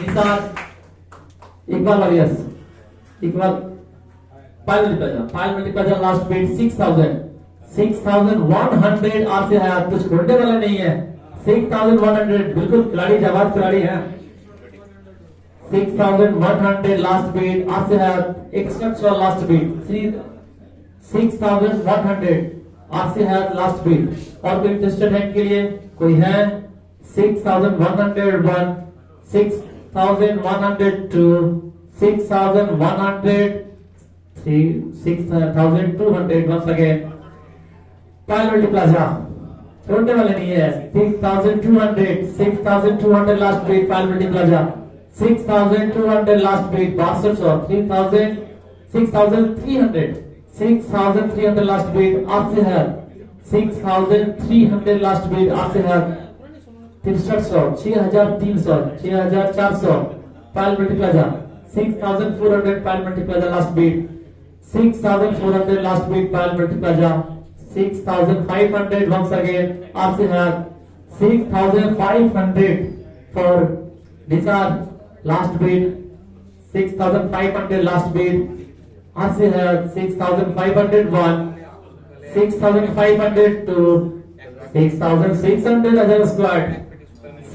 निसार इकबाल वारियर्स इकबाल पायल मल्टीप्लाजा लास्ट बीट 6100 आपसे है, कुछ छोड़ने वाला नहीं है। 6100 बिल्कुल खिलाड़ी जवाब खिलाड़ी है। 6100 लास्ट बीट आपसे है 6100 लास्ट बीट 6100 आपसे है लास्ट बीट। और कोई इंटरेस्टेड है के लिए कोई है 6101 6102 6100 6200 once again पायल मल्टीप्लाजा छोड़ने वाले नहीं है। 6200 last beat Payal multiplaza 6200 last bid 6200 6300 last bid आपसे है 6300 लास्ट बीट आपसे है 6300 6400 Payal multiplaza 6400 Payal मल्टीप्लाजा last bid 6400 last beat Payal multiplaza 6500 once again आपसे है 6500 for Nisar last bid 6500 last bid आपसे है 6501 6502 6600 Azhar squad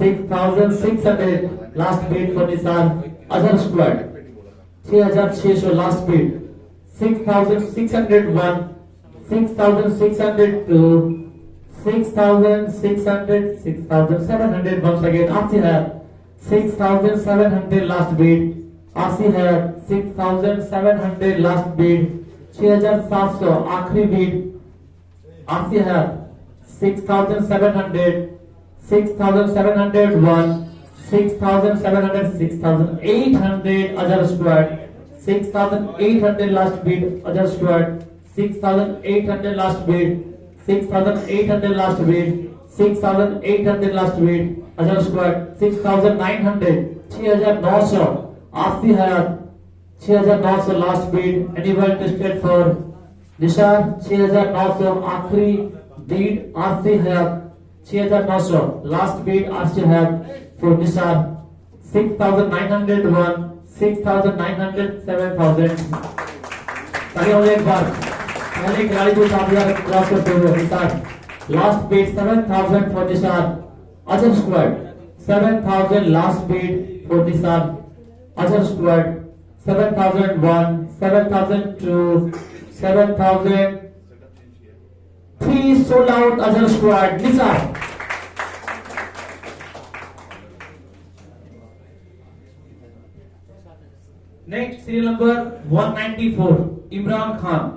6600 last beat for Nisar Azhar squad 6600 last bid 6601 6602 6600 6700 once again आपसे है 6700 लास्ट बीट आपसे है 6700 लास्ट बीट 6700 आखिरी बीट आपसे है 6700 6701 6700 6800 Azhar squad 6800 last bid Azhar squad 6800 last bid 6800 last bid 6800 last bid Azhar squad 6900 6900 RC Hayat 6900 last bid anyone interested for Nisar 6900 आखिरी beat आपसी Hayat 6900 last beat आपसी हयात फॉर निशार 6901 6900 7000 तालियां हो एक बार पहले खिलाड़ी को 7000 क्रॉस करते हुए Nisar last bid 7000 for Nisar Azhar squad 7000 last beat for Nisar Azhar squad 7001 7002 7003 sold out Azhar squad Nisar next serial number 194 Imran Khan.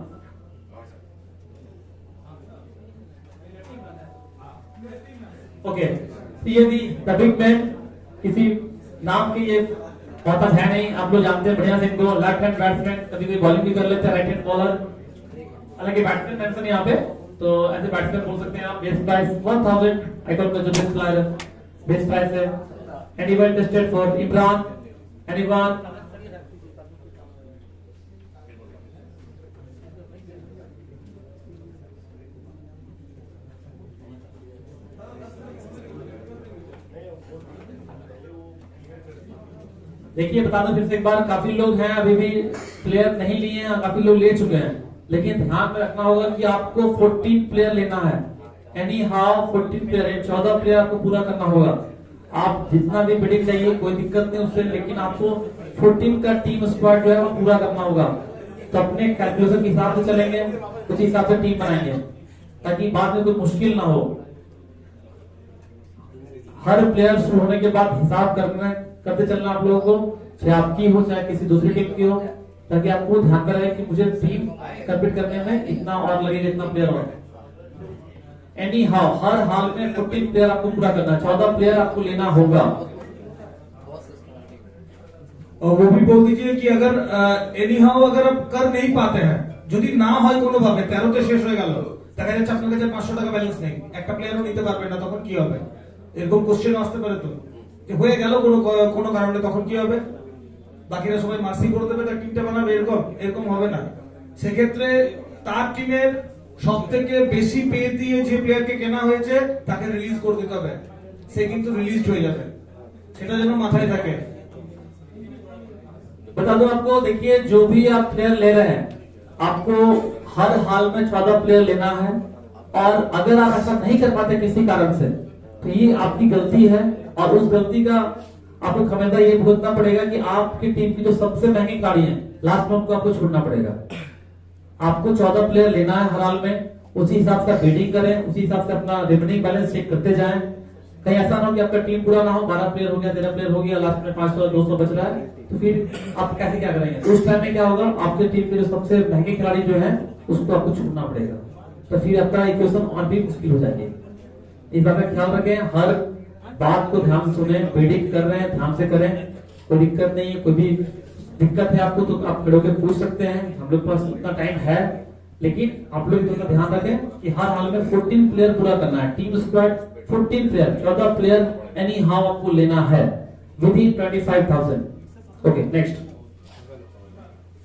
Okay, ये भी द बिग मैन, किसी नाम के ये वापस है नहीं, आप लोग जानते हैं बढ़िया से इनको। लेफ्ट हैंड बैट्समैन, कभी कोई बॉलिंग भी कर लेते हैं, राइट हैंड बॉलर। हालांकि बैट्समैन मेंशन यहाँ पे, तो ऐसे बैट्समैन बोल सकते हैं आप। बेस्ट प्राइस 1000 आइकॉन का जो बेस्ट प्लेयर बेस्ट प्राइस है। And even tested for Imran, anyone. देखिए बता दो फिर से एक बार, काफी लोग हैं अभी भी प्लेयर नहीं लिए हैं, काफी लोग ले चुके हैं, लेकिन ध्यान में रखना होगा कि आपको 14 प्लेयर लेना है। एनी हाउ 14 प्लेयर, 14 प्लेयर आपको पूरा करना होगा। आप जितना भी बिडिंग चाहिए कोई दिक्कत नहीं उससे, लेकिन आपको 14 का टीम स्क्वाड जो है वो पूरा करना होगा। तो अपने कैलकुलेशन के हिसाब से चलेंगे, उस हिसाब से टीम बनाएंगे ताकि बाद में कोई मुश्किल ना हो। हर प्लेयर शुरू होने के बाद हिसाब करते चलना आप लोगों को, चाहे आपकी हो चाहे किसी दूसरी टीम की हो, ताकि आपको ध्यान में रहे कि मुझे टीम कंप्लीट करने में इतना और लगेगा, इतना प्लेयर हो। एनी हाउ हर हाल में 14 प्लेयर आपको पूरा करना है, 14 प्लेयर आपको लेना होगा। और वो भी बोल दीजिए कि अगर एनी हाउ अगर आप कर नहीं पाते हैं, যদি না হয় কোনো ভাবে 13 তে শেষ হয়ে গেল, দেখা যাচ্ছে আপনার কাছে 500 টাকা ব্যালেন্স নেই, একটা প্লেয়ারও নিতে পারবেন না, তখন কি হবে? এরকম কোশ্চেন আসতে পারে তো, যে হয়ে গেল কোনো কারণে, তখন কি হবে? বাকিরা সবাই মার্সি করে দেবে, তার টিমটা বানাবে, এরকম হবে না। সেক্ষেত্রে তার টিমের সবথেকে বেশি পে দিয়ে যে প্লেয়ারকে কেনা হয়েছে তাকে রিলিজ করে দিতে হবে, সে কিন্তু রিলিজড হয়ে যাবে, সেটা যেন মাথায় থাকে। बता दो आपको, देखिए जो भी आप प्लेयर ले रहे हैं आपको हर हाल में 14 प्लेयर लेना है। और अगर आप ऐसा नहीं कर पाते किसी कारण से तो ये आपकी गलती है, और उस गलती का आपको खमेदा ये भुगतना पड़ेगा कि आपकी टीम की जो सबसे महंगी खिलाड़ी है लास्ट में उनको आपको छोड़ना पड़ेगा। आपको 14 प्लेयर लेना है हर हाल में, उसी हिसाब से बिडिंग करें, उसी हिसाब से अपना रिमेनिंग बैलेंस चेक करते जाएं। कहीं ऐसा ना हो कि आपका टीम पूरा ना हो, 12 प्लेयर हो गया, 13 प्लेयर हो गया, लास्ट में 500 200 बच रहा है, तो फिर आप कैसे क्या करेंगे? उस टाइम में क्या होगा, आपकी टीम के जो सबसे महंगे खिलाड़ी जो है उसको आपको छूटना पड़ेगा, तो फिर आपका इक्वेशन और भी मुश्किल हो जाएगी। इस बात का ख्याल रखें, हर बात को ध्यान सुने, बिडिंग कर रहे हैं ध्यान से करें, कोई दिक्कत नहीं है। कोई भी दिक्कत है आपको तो आप खड़े होकर पूछ सकते हैं, हम लोग के पास उतना टाइम है, लेकिन आप लोग इसका ध्यान रखें कि हर हाल में 14 प्लेयर पूरा करना है। Team squad 14 player, 14 player anyhow आपको लेना है within 25,000। Okay,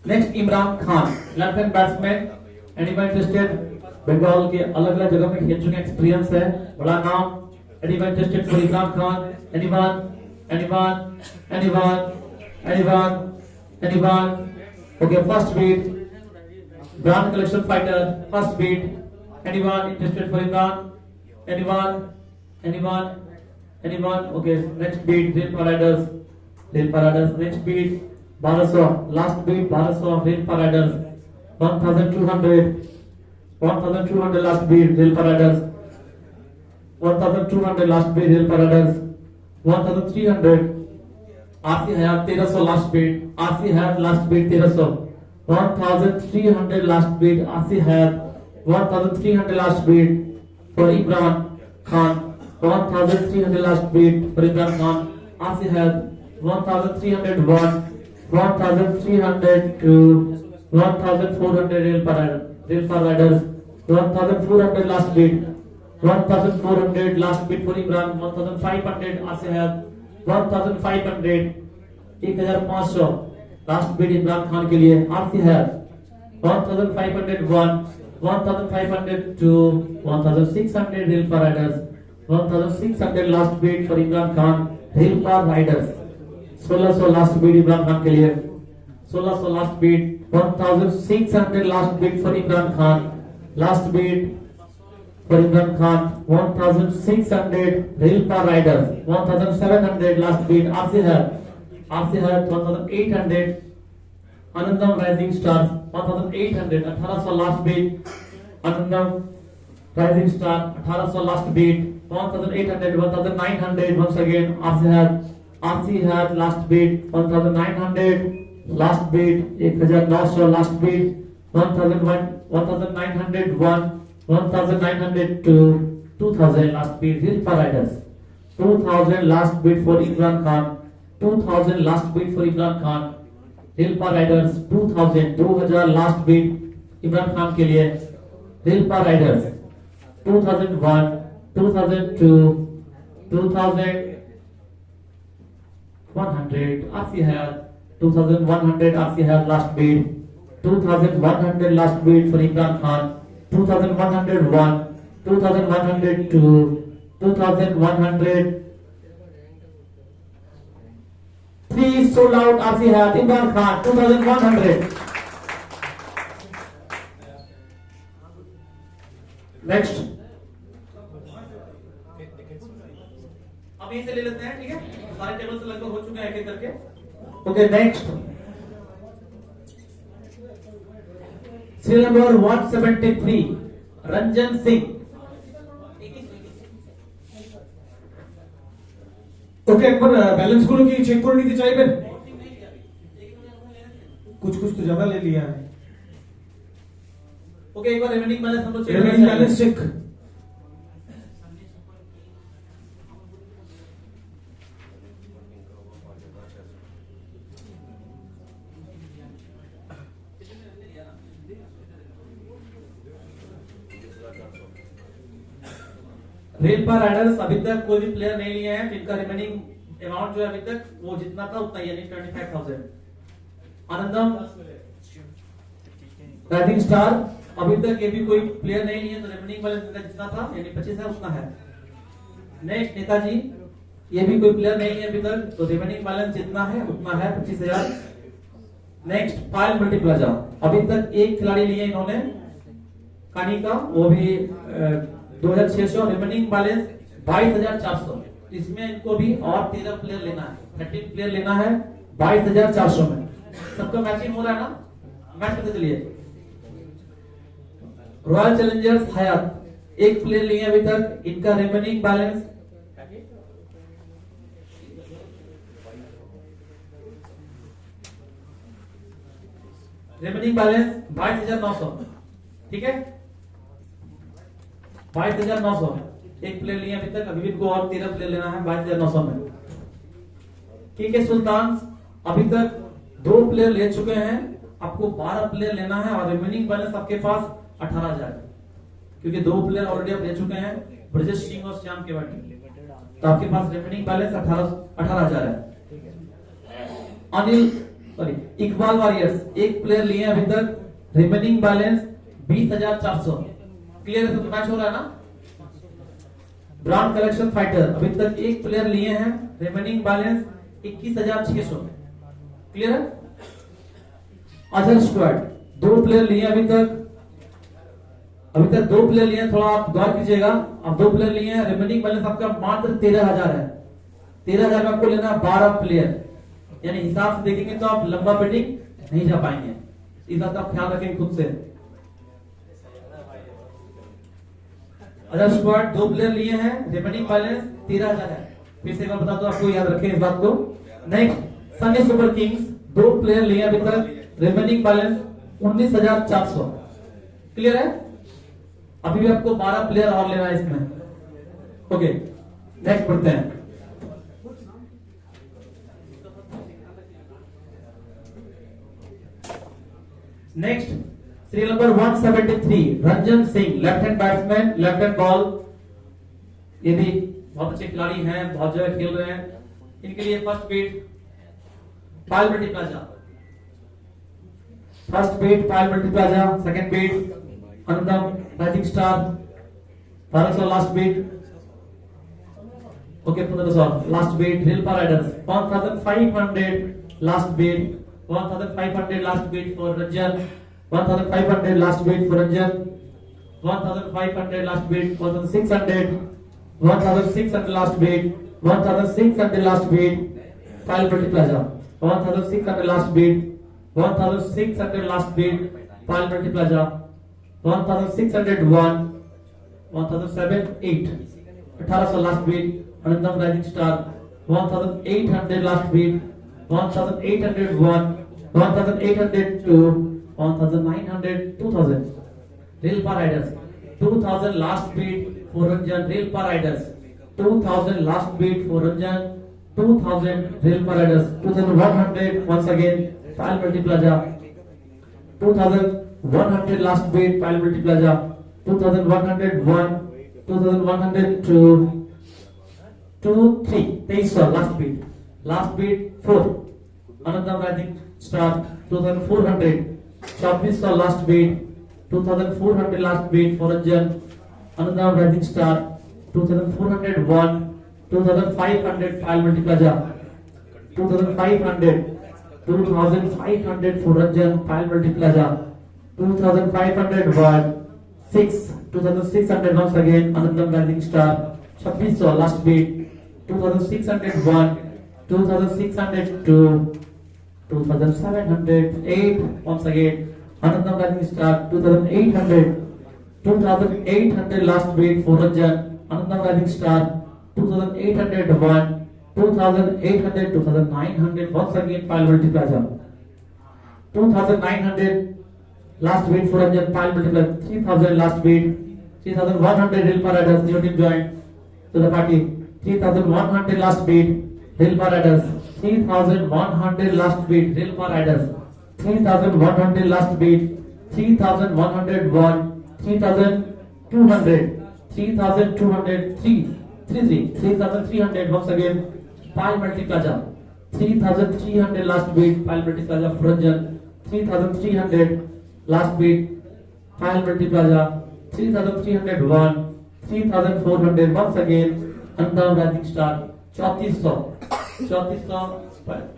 next Imran Khan, left hand batsman, anyone interested, Bengal के अलग अलग जगह में खेल चुके, एक्सपीरियंस है, बड़ा नाम। Anyone interested for Imran Khan, anyone. Okay, first bid, brand collection fighter, first bid, anyone interested for Imran, anyone? Okay, next beat, Real Paradise, next beat, 1200, last beat, 1200, Real Paradise, 1200 last beat, Real Paradise, 1200 last beat, Real Paradise, 1300, RC Hayat 1300 last beat, RC Hayat last beat 1300, 1300 last beat, RC Hayat, 1300 last beat for Imran Khan, 1300 last beat for Imran Khan, RC Hayat, 1301, 1302, 1400 Real Paradise, 1400 last beat, 1400 last beat for Imran, 1500 RC Hayat, 1500, 1500 last beat Imran Khan के लिए, RC Hayat 1501, 1502, 1600 Real Paradise, 1600 last beat for Imran Khan, Real Paradise, 1600 last beat Imran Khan के लिए, 1600 last bid, 1600 last beat for Imran Khan, last beat for Imran Khan, 1600 Real Paradise, 1700 last beat, RC Hayat, 1800, Anandam Rising Stars, 1800, 1800 last beat, Anandam Rising Star, 1800 last beat, 1800, 1900 once again, RC Hayat last beat, 1900, last beat 1900 last beat 1001 1901 1902 2000 last beat hill पर riders 2000 last beat for Imran Khan 2000 last beat for Imran Khan hill पर riders 2000 last beat Imran Khan के लिए hill पर riders 2001 2002 2100 RC Hayat 2100 RC Hayat last beat 2100 last beat for Imran Khan 2101 2102 2100 3 sold out RC Hayat Imran Khan 2100 next अब यहीं से ले लेते हैं ठीक है सारे टेबल से लगभग हो चुके हैं एक-एक करके okay next serial number 173 Ranjan Singh okay একবার ব্যালেন্স গুলো কি চেক করে নিতে চাইবেন कुछ कुछ तो ज्यादा ले लिया है ओके एक बार रिमेनिंग बैलेंस हम लोग check remaining balance check real पर राइडर्स अभी तक कोई भी प्लेयर नहीं लिए हैं जिनका रिमेनिंग अमाउंट जो है अभी तक वो जितना था उतना यानी 25,000 आनंदम राइजिंग स्टार अभी तक ये भी कोई प्लेयर नहीं लिए तो रिमेनिंग बैलेंस जितना था यानी 25 है उतना है नेक्स्ट नेताजी ये भी कोई प्लेयर नहीं है अभी तक तो रिमेनिंग बैलेंस जितना है उतना है 25,000 नेक्स्ट पायल मल्टीप्लाजा अभी तक एक खिलाड़ी लिए इन्होंने कानी का वो भी 2600 रिमेनिंग बैलेंस 22,400 इसमें इनको भी और 13 प्लेयर लेना है 13 प्लेयर लेना है 22,400 में सबका मैचिंग हो रहा है ना मैच करते चलिए रॉयल चैलेंजर्स हयात एक प्लेयर लिए अभी तक इनका रिमेनिंग बैलेंस रिमेनिंग बैलेंस 22,900 ठीक है 22,900 एक प्लेयर लिए अभी तक अभी भी इनको और 13 प्लेयर लेना है 22,900 में ठीक है सुल्तान अभी तक 2 प्लेयर ले चुके हैं आपको 12 प्लेयर लेना है और रिमेनिंग बैलेंस आपके पास 18,000 क्योंकि 2 प्लेयर ऑलरेडी आप ले चुके हैं ब्रजेश सिंह और श्याम केवटी तो आपके पास रिमेनिंग बैलेंस 18,000 है अनिल सॉरी इकबाल वॉरियर्स एक प्लेयर लिए अभी तक रिमेनिंग बैलेंस 20,400 क्लियर है तो मैच हो रहा है ना ब्रांड कलेक्शन फाइटर अभी तक एक प्लेयर लिए हैं रिमेनिंग बैलेंस 21,600 क्लियर है अजर स्क्वाड 2 प्लेयर लिए अभी तक 2 प्लेयर लिए थोड़ा आप गौर कीजिएगा अब 2 प्लेयर लिए हैं रिमेनिंग बैलेंस आपका मात्र 13,000 है 13,000 में आपको लेना 12 प्लेयर यानी हिसाब से देखेंगे तो आप लंबा बेटिंग नहीं जा पाएंगे इस बात का आप ख्याल रखें खुद से अदर स्क्वाड 2 प्लेयर लिए हैं रिमेनिंग बैलेंस 13,000 है फिर से एक बार बता दो आपको याद रखें इस बात को next Sunny super Kings 2 player लिए अभी तक रिमेनिंग बैलेंस 19,400 क्लियर है अभी भी आपको 12 प्लेयर और लेना है इसमें ओके नेक्स्ट बढ़ते हैं next serial number 173 Ranjan Singh left hand batsman left hand ball ये भी बहुत अच्छे खिलाड़ी हैं बहुत जगह खेल रहे हैं इनके लिए first beat Payal multiplaza second beat Anudam rising star 1200 last beat okay 1500 last beat real पर riders 1,500 last beat 1,500 last beat for Ranjan 1,500 last beat for Ranjan 1,500 last beat 1,600 last beat 1,600 last beat Pile Multiplaza 1,600 last beat 1,600 last beat Pile Multiplaza 1,601 1,007 1800 last beat Anandam Rising Star 1,800 last beat 1,801 1800 to 1900, 2000. Rail per riders. 2000 last bid for Ranjan. Rail per riders. 2000 last bid for Ranjan. 2000 rail per riders. 2100 once again. Pile Multiplaza. 2100 last bid. Pile Multiplaza. 2101. 2102. 23. 23 last bid. Last bid 4. Anandam Rising Star 2400. 26 last bid. 2400 last bid for Ranjan. Anandam Rising Star 2401. 2500 Pile Multiplaza. 2500. 2500 for Ranjan Pile Multiplaza. 2501. 6. 2600 once again Anandam Rising Star. 26 last bid. 2601. 2602. 2708 once again Anandam Rising Star. 2800. 2800 last bid for Ranjan Anandam Rising Star. 2801. 2800. 2900 once again Pile Multiplaza. 2900 last bid for Ranjan Pile Multiplaza. 3000 last bid. 3100 Rail per riders. New team joined to the party. 3100 last bid. Rail per riders. 3100 last bid. Rail per riders. 3100 last bid. 3101. 3200. 3200. 3300 once again. Pile Multiplaza. 3300 last bid. Pile Multiplaza for Ranjan. 3300 last bid. Pile Multiplaza. 3301. 3400 once again. Anandam Rising Star. 3400.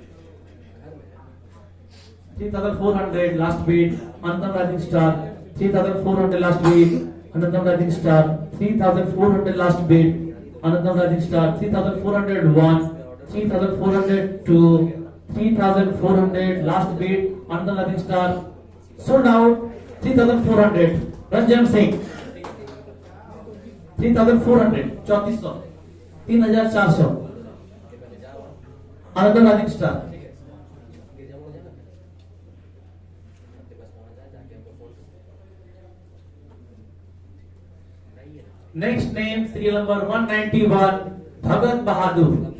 3400 last bid. Anandam Rising Star. 3400 last bid. Anandam Rising Star. 3400 last bid. Anandam Rising Star. 3401. 3402. 3400 last bid. Anandam Rising Star. Sold out. 3400. Ranjan Singh. 3400. 3400. 3400. Anandam Rising Star. Next name serial number 191 Bhagat Bahadur.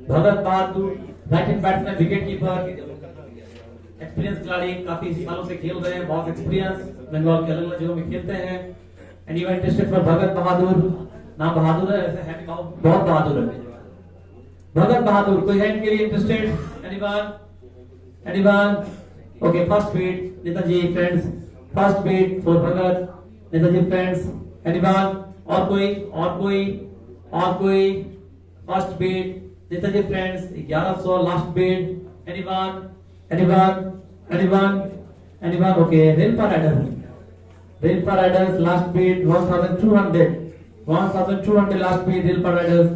Bhagat Bahadur right hand batsman wicket keeper experience खिलाड़ी काफी सालों से खेल रहे हैं बहुत experience Bengal के अलग अलग जगहों में खेलते हैं and you are interested for Bhagat Bahadur नाम बहादुर है ऐसे है बहुत बहादुर है भगत बहादुर कोई है इनके लिए interested anyone okay first beat Netaji friends first beat for Bhagat Netaji friends anyone और कोई first beat Netaji friends 1100 last beat anyone okay rail पर riders last beat 1200 last beat rail पर राइडर्स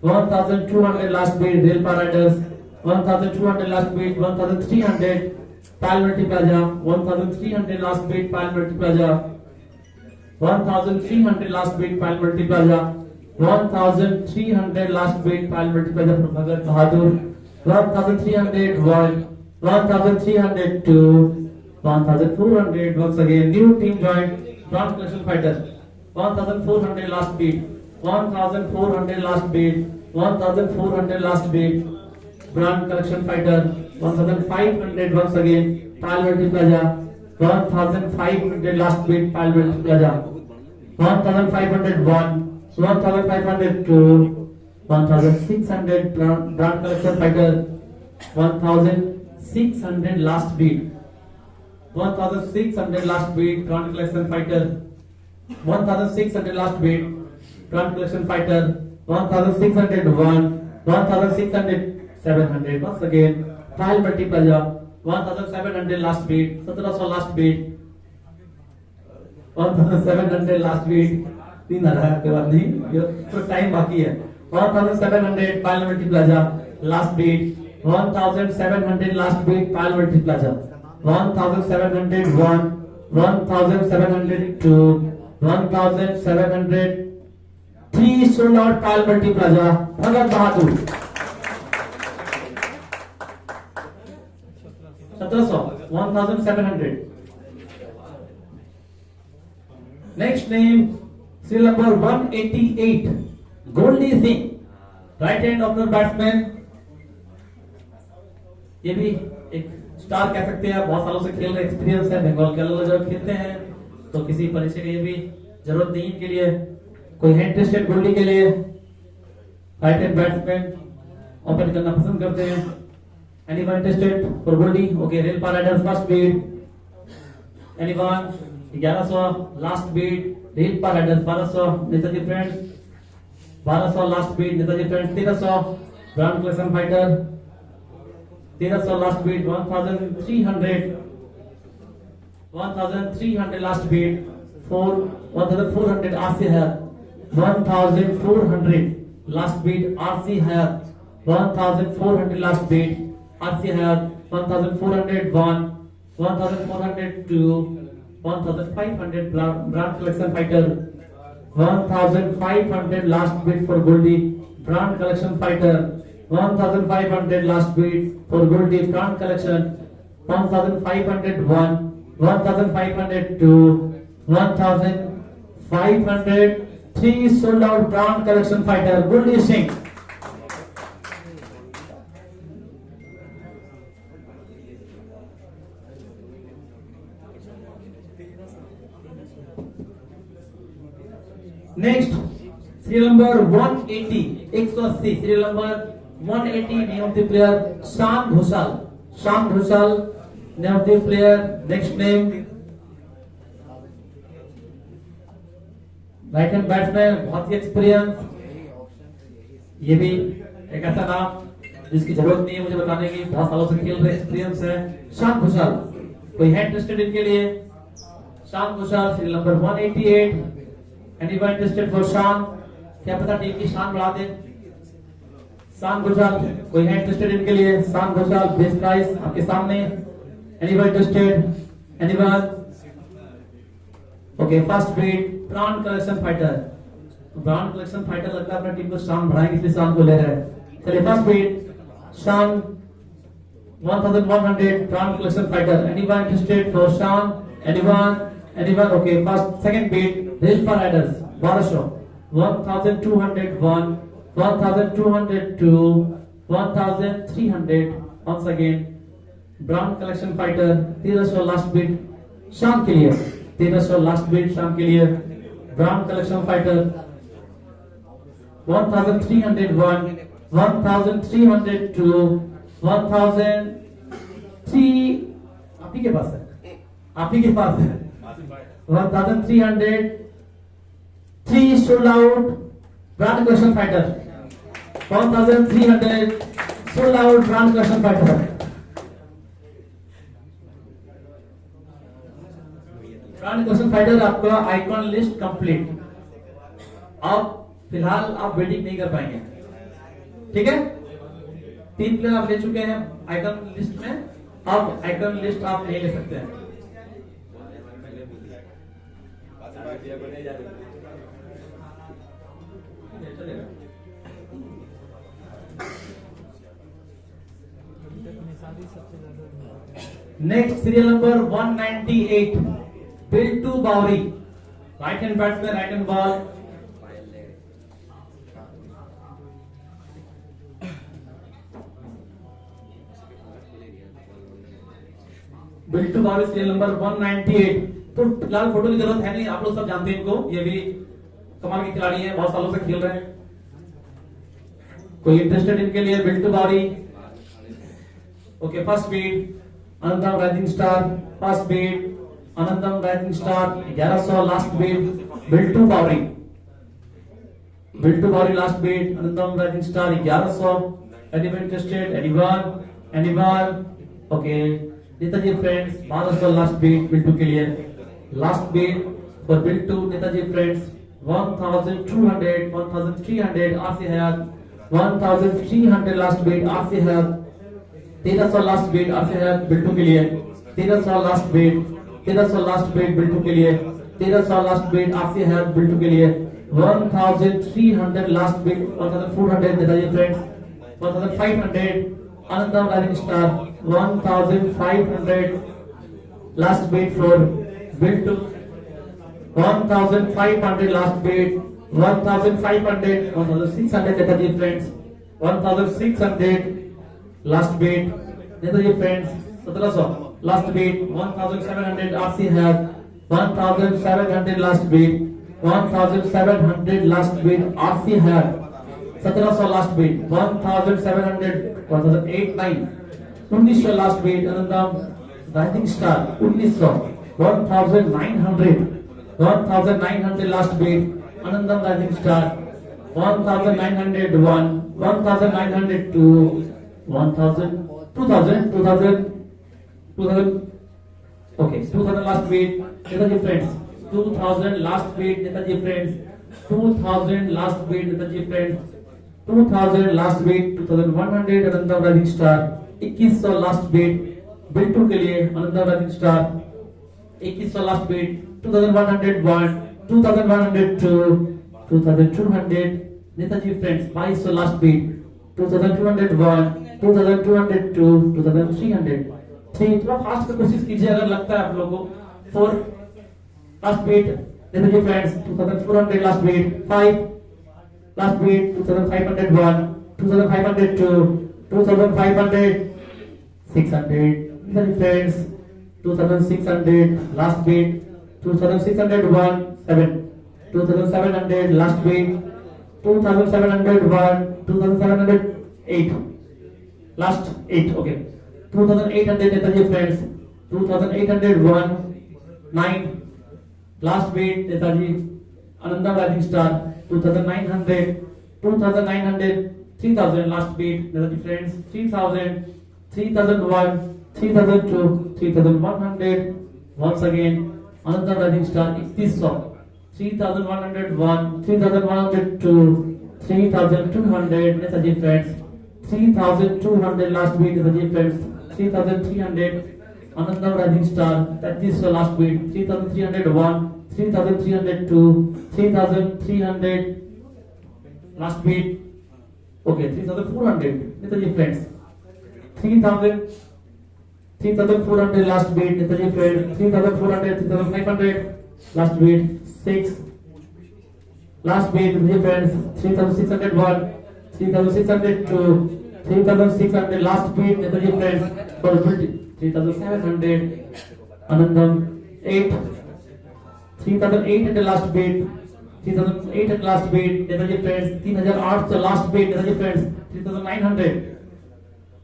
1200 लास्ट बीट रेल पर riders 1200 last beat 1300 Payal multiplaza 1300 last beat Payal multiplaza 1300 last beat Payal multiplaza 1300 last beat Payal multiplaza from Bhagat Bahadur 1301 1302 1400 once again new team joined ground collection fighter 1400 last beat 1400 last beat 1400 last beat ground collection fighter 1500 once again pile multiplaza 1500 last beat pile multiplaza 1501 1502 1600 ground collection fighter 1600 last beat 1600 last beat ground collection fighter 1600 last beat ground collection fighter 1601 1600 700 once again pile multiplaza 1700 last beat 1700 last beat 1700 last beat 3000 के बाद नहीं तो time बाकी है 1700 pile multiplaza last beat 1700 last beat pile multiplaza 1701 1702 1703 sold out pile multiplaza Bhagat Bahadur 1700 1700. Next name serial number 188 Goldie Singh, right hand opener batsman. ये भी एक star कह सकते हैं, बहुत सालों से खेल रहे, एक्सपीरियंस है, बंगाल के अलग जब खेलते हैं तो किसी परिचय की ये भी जरूरत नहीं इनके लिए। कोई है इंटरेस्टेड गोल्डी के लिए? राइट हैंड बैट्समैन ओपन करना पसंद करते हैं। Anyone interested for Goldy? Okay, rail par riders first bid. Anyone 1100 last beat, rail par riders 1200 Netaji friends 1200 last beat, Netaji friends 1300 brand collection fighter 1300 last beat, 1300 last bid, 1400 RC Hayat 1400 last beat, RC Hayat 1400 last beat, RC Hayat 1401 1402 1500 brand collection fighter 1500 last beat for Goldy brand collection fighter 1500 last beat for Goldy brand collection 1501 1502 1503 sold out brand collection fighter Goldie Singh. Next serial number 180 180 serial number 180 name of the player Shan Ghoshal name of the player. Next name right hand batsman, बहुत ही experience. ये भी एक ऐसा नाम जिसकी जरूरत नहीं है मुझे बताने की, बहुत सालों से खेल रहे, एक्सपीरियंस है। शान घोषाल, कोई है इंटरेस्टेड इनके लिए? शान Ghoshal serial number 188। Anyone interested for शान? क्या पता टीम की शान बढ़ा दे। शान घोषाल, कोई है इंटरेस्टेड इनके लिए? शान घोषाल बेस्ट प्राइस आपके सामने। Anyone interested? Anyone? Okay, first bid brand collection fighter लगता है अपना टीम को शान बढ़ाएंगे इसलिए शान को ले रहे हैं। चलिए first beat Shan 1100 brand collection fighter. Anyone interested for Shan? Anyone? Okay, first second beat rail par riders 1200 1201 1202 1300 once again brand collection fighter 1300 last beat Shan के लिए 1300 लास्ट बीट शाम के लिए ब्रांड कलेक्शन फाइटर 1301 1302 1003 आप ही के पास है 1303 sold out brand collection fighter 1300 sold out brand collection fighter. Brand collection fighter आपका icon list complete. अब फिलहाल आप वेटिंग नहीं कर पाएंगे, ठीक है? 3 प्लेयर आप ले चुके हैं आइकॉन लिस्ट में, अब आइकॉन लिस्ट आप नहीं ले सकते हैं। Next serial number 198 Biltu Bowry, right hand batsman, right hand ball. Biltu Bowry serial number 198। तो फिलहाल फोटो की जरूरत है नहीं, आप लोग सब जानते हैं इनको, ये भी कमाल के खिलाड़ी हैं, बहुत सालों से खेल रहे हैं। कोई इंटरेस्टेड इनके लिए? Biltu Bauri. Okay, first beat Anantam rising star, first beat Anantam rising star 1100 last beat Biltu Bauri last beat Anantam rising star 1100। Anyone interested? Anyone? Okay, Netaji friends 1200 last beat Biltu के लिए, last beat for Biltu Netaji friends 1300 RC Hayat 1300 last beat RC Hayat 1300 last beat RC Hayat Biltu के लिए, 1300 last beat Biltu के लिए, 1300 last beat RC Hayat Biltu के लिए, 1300 last bid 1400 Netaji friends 1500 Anandam Rising Star 1500 last bid for build to 1500 last bid 1500 1600 Netaji friends 1600 last bid Netaji friends 1700 last bid 1700 RC has 1700 last bid 1700 last bid RC has 1700 last bid 1700 1008 9 1900 last bid Anandam Rising Star 1900 1900 last bid Anandam Rising Star 1901 1902 1000 2000 okay 2000 last bid Netaji friends 2000 last bid Netaji friends 2000 last bid Netaji friends 2000 last bid 2100 Anandam Rising Star 2100 last bid bill 2 के लिए Anandam Rising Star 2100 last bid 2101 2102 2200 Netaji friends 2200 last bid 2201 2202 2300 थोड़ा fast कर कोशिश कीजिए अगर लगता है आप लोगों को 4 last bid Netaji friends 2400 last bid 5 last bid 2501 2502 2500 600 Netaji friends 2600 last bid 2601 7 2700 last bid 2701 2708 last 8 okay 2800 Netaji friends 2801 9 last bid Netaji Anandam Rising Star 2900 2900 3000 last bid Netaji friends 3000 3001 3002 3100 once again Anandam Rising Star 3100 3101 3102 3200 Netaji friends 3200 last bid Netaji friends 3300 Anandam Rising Star 3300 last bid 3301 3302 3300 last bid okay 3400 Netaji friends 3400 last bid Netaji friends 3400 3500 last bid 6 last bid Netaji friends 3601 3602 3600 last bid Netaji friends for 3700 Anandam 8 3800 last bid 3800 last bid Netaji friends 3800 last bid Netaji friends 3900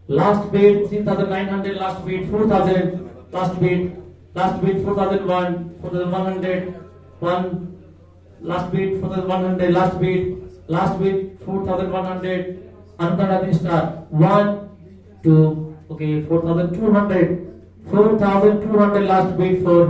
last bid 3900 last bid 4000 last bid 4001 4100 1 last bid 4100 last bid 4100 Anandam Rising Star 1 2 okay 4200 last bid for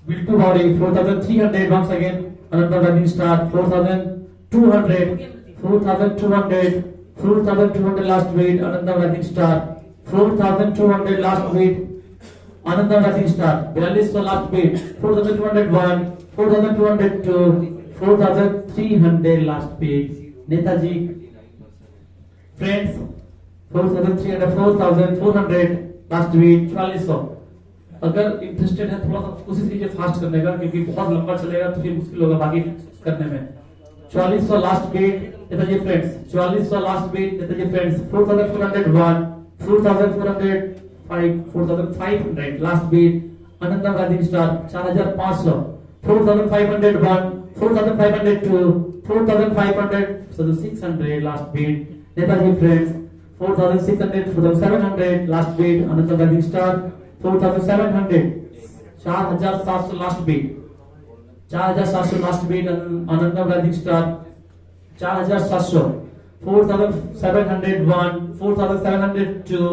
build to body 4300 once again Anandam Rising Star 4200 4200 last bid Anandam Rising Star 4200 last bid Anandam Rising Star 4200 last bid 4201 4202 4300 last bid Netaji friends 4300 4400 last bid 4400 अगर interested है थोड़ा सा कोशिश कीजिए fast करने का क्योंकि बहुत लंबा चलेगा तो फिर मुश्किल होगा बाकी करने में 4400 last beat Netaji friends 4400 last beat Netaji friends 4401 4405 4500 last beat Anantam rising star 4500 4501 4502 4500 600 last beat Netaji friends 4600 4700 last beat Anantam rising star 4700 4700 last beat 4700 last beat Anantam rising star 4700 4701 4702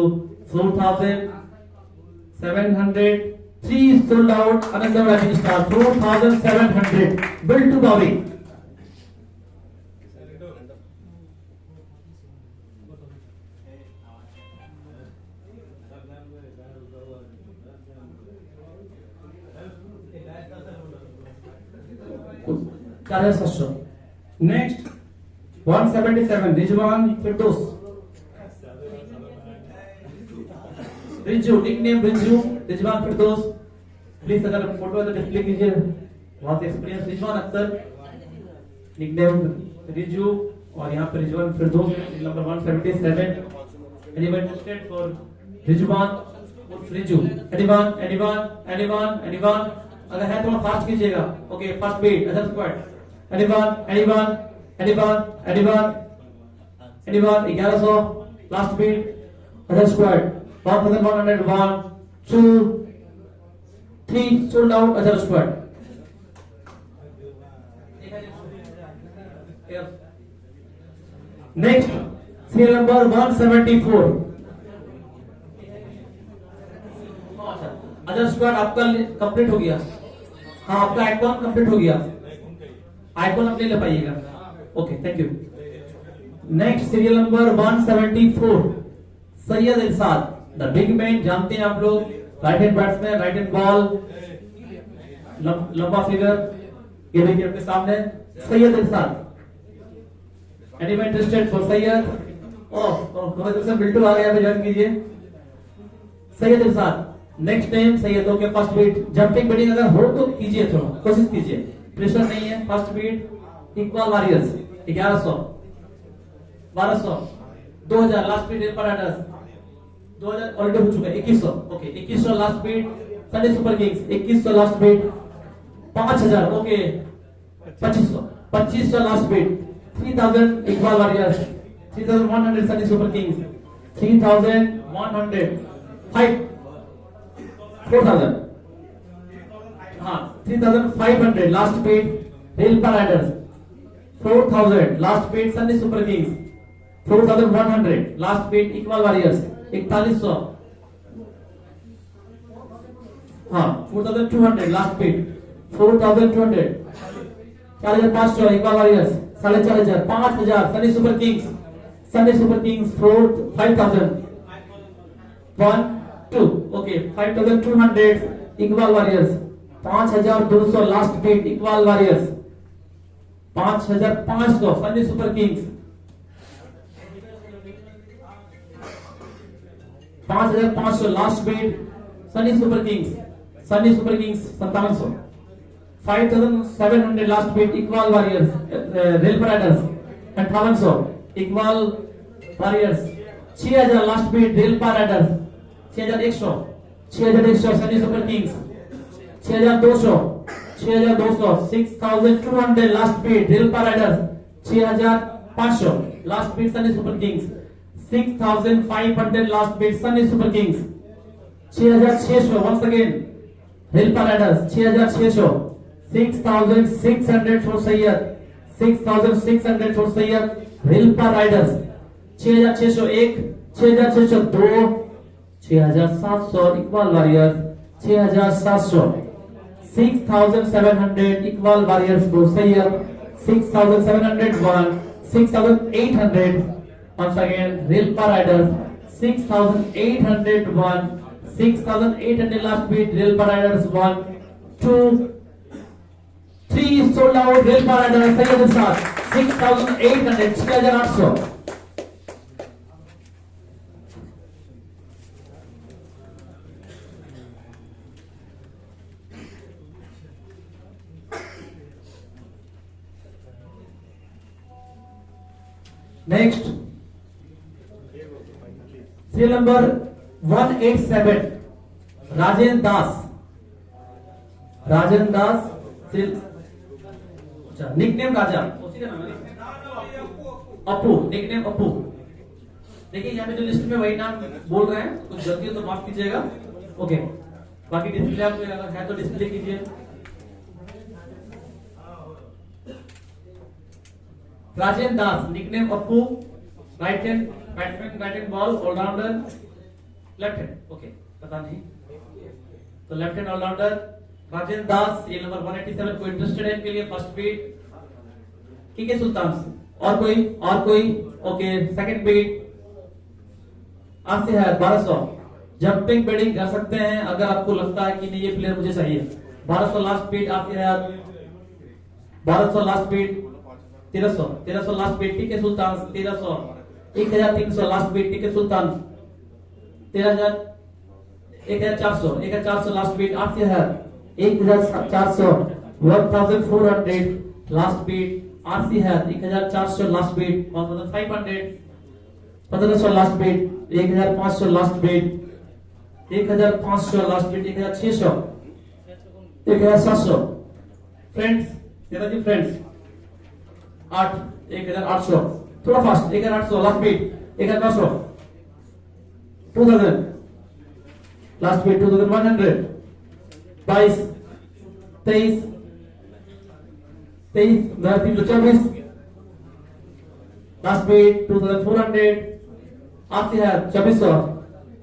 4703 sold out Anandam Rising Star 4700 build to Bobby next 177 Rizwan Firdaus, Riju nickname Riju, Rizwan Firdaus. Please अगर photo है तो display कीजिए। बहुत experience Rizwan Akhtar, nickname Riju, और यहाँ पे Rizwan Firdaus number 177। Anyone interested for Rizwan उर्फ Riju? Anyone anyone anyone anyone? अगर है तो फास्ट कीजिएगा। Okay first beat other squad. Anyone anyone anyone anyone anyone? 1100 last beat other squad. 1101 2 3 sold out other squad. Next serial number 174। Other squad आपका complete हो गया। हाँ आपका आइकॉन कंप्लीट हो गया। आइकॉन आप ले पाइएगा। Okay thank you. Next serial number 174 Syed Irshad, the big man, जानते हैं आप लोग, right hand batsman, right hand ball, लंबा फिगर। ये देखिए आपके सामने Syed Irshad. Anyone interested for Syed? Oh Biltu आ गया, ज्वाइन कीजिए। सैयद इरशाद नेक्स्ट टाइम सैयद हो के फर्स्ट बीट जंपिंग बैटिंग अगर हो तो कीजिए, थोड़ा कोशिश कीजिए, प्रेशर नहीं है। First bid equal warriors 1100 1200 2000 last bid पर एडर्स 2000 ऑलरेडी हो चुका है। 2100 okay 2100 last bid Sunday super kings 2100 last bid 5000 okay 2500 last bid 3000 Iqbal warriors 3100 Sunday super kings 3100 5 4000 हाँ 3500 लास्ट बीट रेल पर riders 4000 last bid Sunday super kings 4100 last bid equal warriors 4100 हाँ 4200 last bid 4200 4500 Equal Warriors 4500 5000 Sunday super Kings 5000 1 2 okay 5200 Equal Warriors 5200 last bid equal Warriors 5500 Sunday super Kings 5500 last bid Sunday super Kings 5700 5700 last bid equal Warriors rail पर Riders 5800 Equal Warriors 6000 last beat rail पर Riders 6100 Sunny super Kings 6200 6200 last beat rail पर Riders 6500 last bid Sunny super Kings 6500 last bid Sunny super Kings 6600 once again rail पर riders 6600 6600 for Syed 6600 for Syed rail पर riders 6601 6602 6700 equal warriors 6700 6700 equal warriors for Syed 6701 6800 once again rail पर riders 6801 6800 last beat rail पर riders 1 2 3 sold out rail पर riders Syed Irshad 6800 6800 next serial number 187 Rajendra Das अच्छा nickname राजा उसी का नाम है अपू निकनेम अपू। देखिए यहाँ पे जो लिस्ट में वही नाम बोल रहे हैं, कुछ गलती हो तो माफ कीजिएगा। ओके बाकी डिस्प्ले आप अगर है तो डिस्प्ले कीजिए। Rajendra Das nickname Apu, right hand batsman, right hand ball, allrounder, left hand okay पता नहीं तो left hand allrounder Rajendra Das. ये नंबर 187 को इंटरेस्टेड है इनके लिए फर्स्ट बीट ठीक है सुल्तान। और कोई ओके सेकंड बीट आज से है 1200 जंपिंग बैटिंग कर सकते हैं अगर आपको लगता है कि नहीं ये प्लेयर मुझे चाहिए। 1200 लास्ट बीट आपके है 1200 लास्ट बीट 1300 लास्ट बीट टीके सुल्तान 1300 1300 लास्ट बीट टीके सुल्तान 1300 1400 लास्ट बीट आरसी है 1400 1400 लास्ट बीट आरसी है 1400 last bid 1500 1500 last bid 1500 last bid 1500 last bid 1600 1700 friends तेरा जी फ्रेंड्स 8 1800 थोड़ा fast 1800 last beat 1900 2000 last bid 2100 22 23 324 last bid 2400 आती है 2400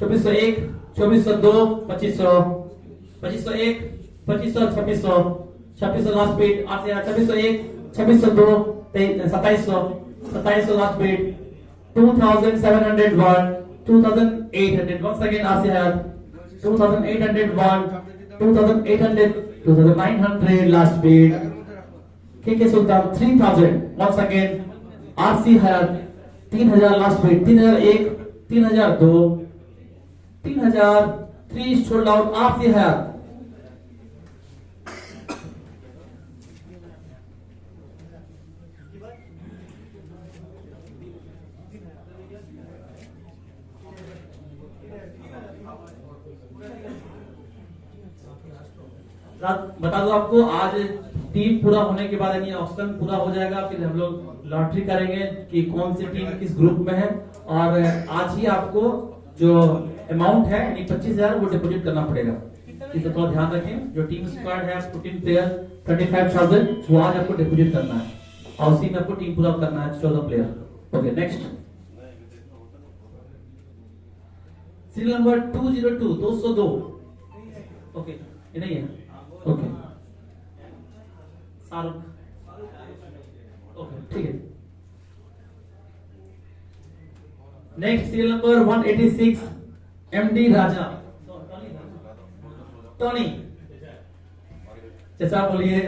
2401 2402 2500 2501 2500 2600 2600 लास्ट बीट आती है 2601 2602 2700 2700 लास्ट बीट 2701 2800 once again आती है 2801 2800 2900 last bid KK Sultan 3000 once again RC Hayat 3000 last bid 3001 3002 3000 3 sold out RC Hayat बता दो आपको आज टीम पूरा होने के बाद यानी ऑक्शन पूरा हो जाएगा फिर हम लोग लॉटरी करेंगे कि कौन सी टीम किस ग्रुप में है और आज ही आपको जो अमाउंट है यानी 25,000 वो डिपॉजिट करना पड़ेगा इसे थोड़ा ध्यान रखें जो टीम स्क्वाड है 14 प्लेयर 35,000 वो आज आपको डिपॉजिट करना है और उसी में आपको टीम पूरा करना है 14 player okay next serial number 202 202 okay ये नहीं है ओके शाहरुख ओके ठीक है नेक्स्ट सीरियल नंबर 186 एमडी राजा टोनी चचा बोलिए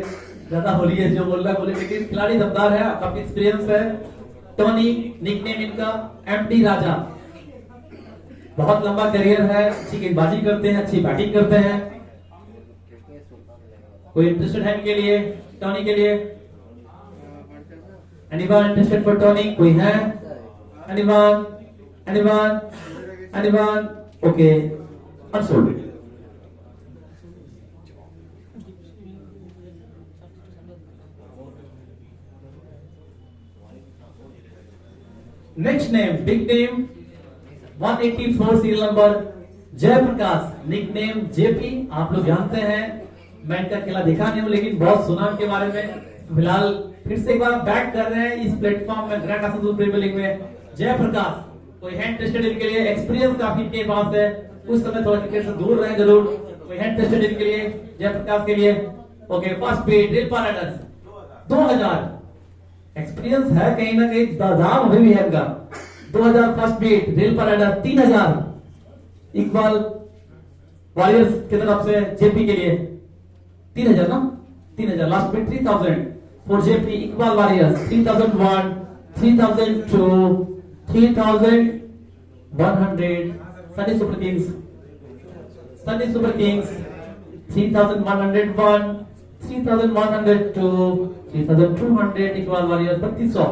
दादा बोलिए जो बोल रहा है बोलिए लेकिन खिलाड़ी दमदार है काफी एक्सपीरियंस है टोनी निकनेम इनका एमडी राजा बहुत लंबा करियर है अच्छी गेंदबाजी करते हैं अच्छी बैटिंग करते हैं कोई इंटरेस्टेड है इनके लिए टोनी के लिए एनीवन इंटरेस्टेड फॉर टोनी कोई है anyone anyone anyone okay unsold next name big name 184 serial number Jayprakash nickname JP आप लोग जानते हैं मैं इनका खेला देखा नहीं हूं लेकिन बहुत सुना इनके बारे में फिलहाल फिर से एक बार बैक कर रहे हैं इस प्लेटफॉर्म में ग्रैंड आसनसोल प्रीमियर लीग में जयप्रकाश कोई हैंड टेस्टेड इनके लिए एक्सपीरियंस काफी इनके पास है उस समय थोड़ा क्रिकेट से दूर रहे जरूर कोई हैंड टेस्टेड इनके लिए जयप्रकाश के लिए okay first bid drill paradise 2000 experience है कहीं ना कहीं दादाम अभी भी है इनका 2000 first bid drill paradise 3000 Iqbal warriors की तरफ से जेपी के लिए 3000 ना 3000 last bid 3000 for JP Iqbal warriors 3001 3002 3100 Sunny super kings 3101 3102 3200 Iqbal warriors 3200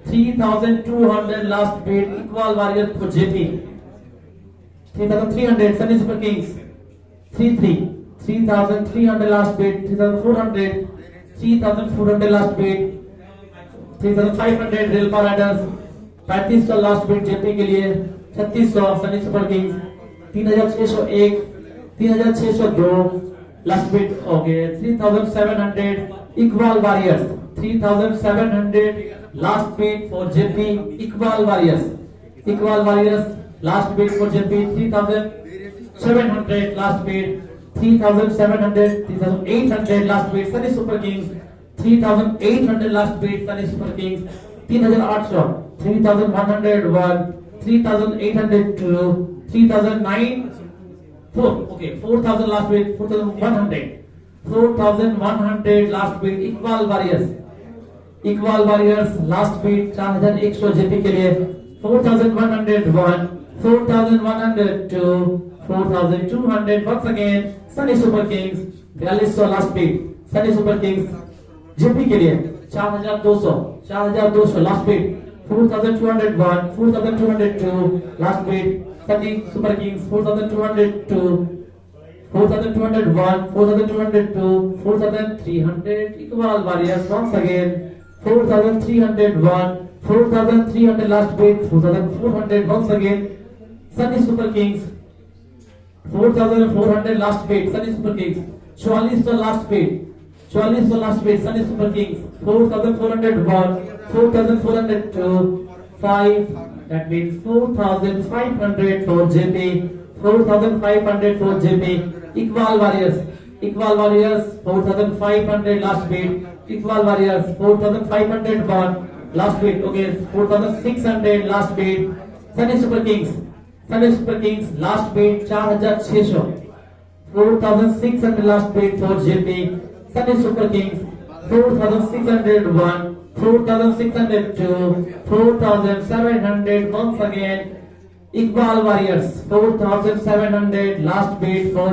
3200 last bid Iqbal warriors for JP 3300 Sunny super kings 3300 last bid 3400 last bid 3500 real पर राइडर्स 3500 लास्ट बीट जेपी के लिए 3600 Sunny super Kings 3601 3602 last beat okay 3700 Iqbal warriors 3700 last beat for JP Iqbal warriors last beat for JP 3700 last bid 3700 3800 last bid Sunny super kings 3800 last bid Sunny super kings 3800 3101 3802 3009 okay 4000 last bid 4100 last bid Iqbal warriors Iqbal warriors last bid 4100 JP के लिए 4101, 4102, 4200 once again Sunny super kings 4200 last bid Sunny super Kings JP के लिए 4200 last bid 4201, 4202 last bid Sunny super kings 4202, 4201, 4202, 4300 Iqbal warriors once again 4301, 4300 last beat 4400 once again Sunny Super Kings 4400 last beat Sunny Super Kings 4400 last beat 4400 last beat Sunny Super Kings 4401, 4402, 5 that means 4500 for JP 4500 for JP Iqbal Warriors 4500 last beat Iqbal Warriors 4501 last beat okay 4600 last beat Sunny Super Kings last beat 4600 4600 last beat for JP Sunny Super Kings 4601, 4602, 4700 once again Iqbal Warriors 4700 last beat for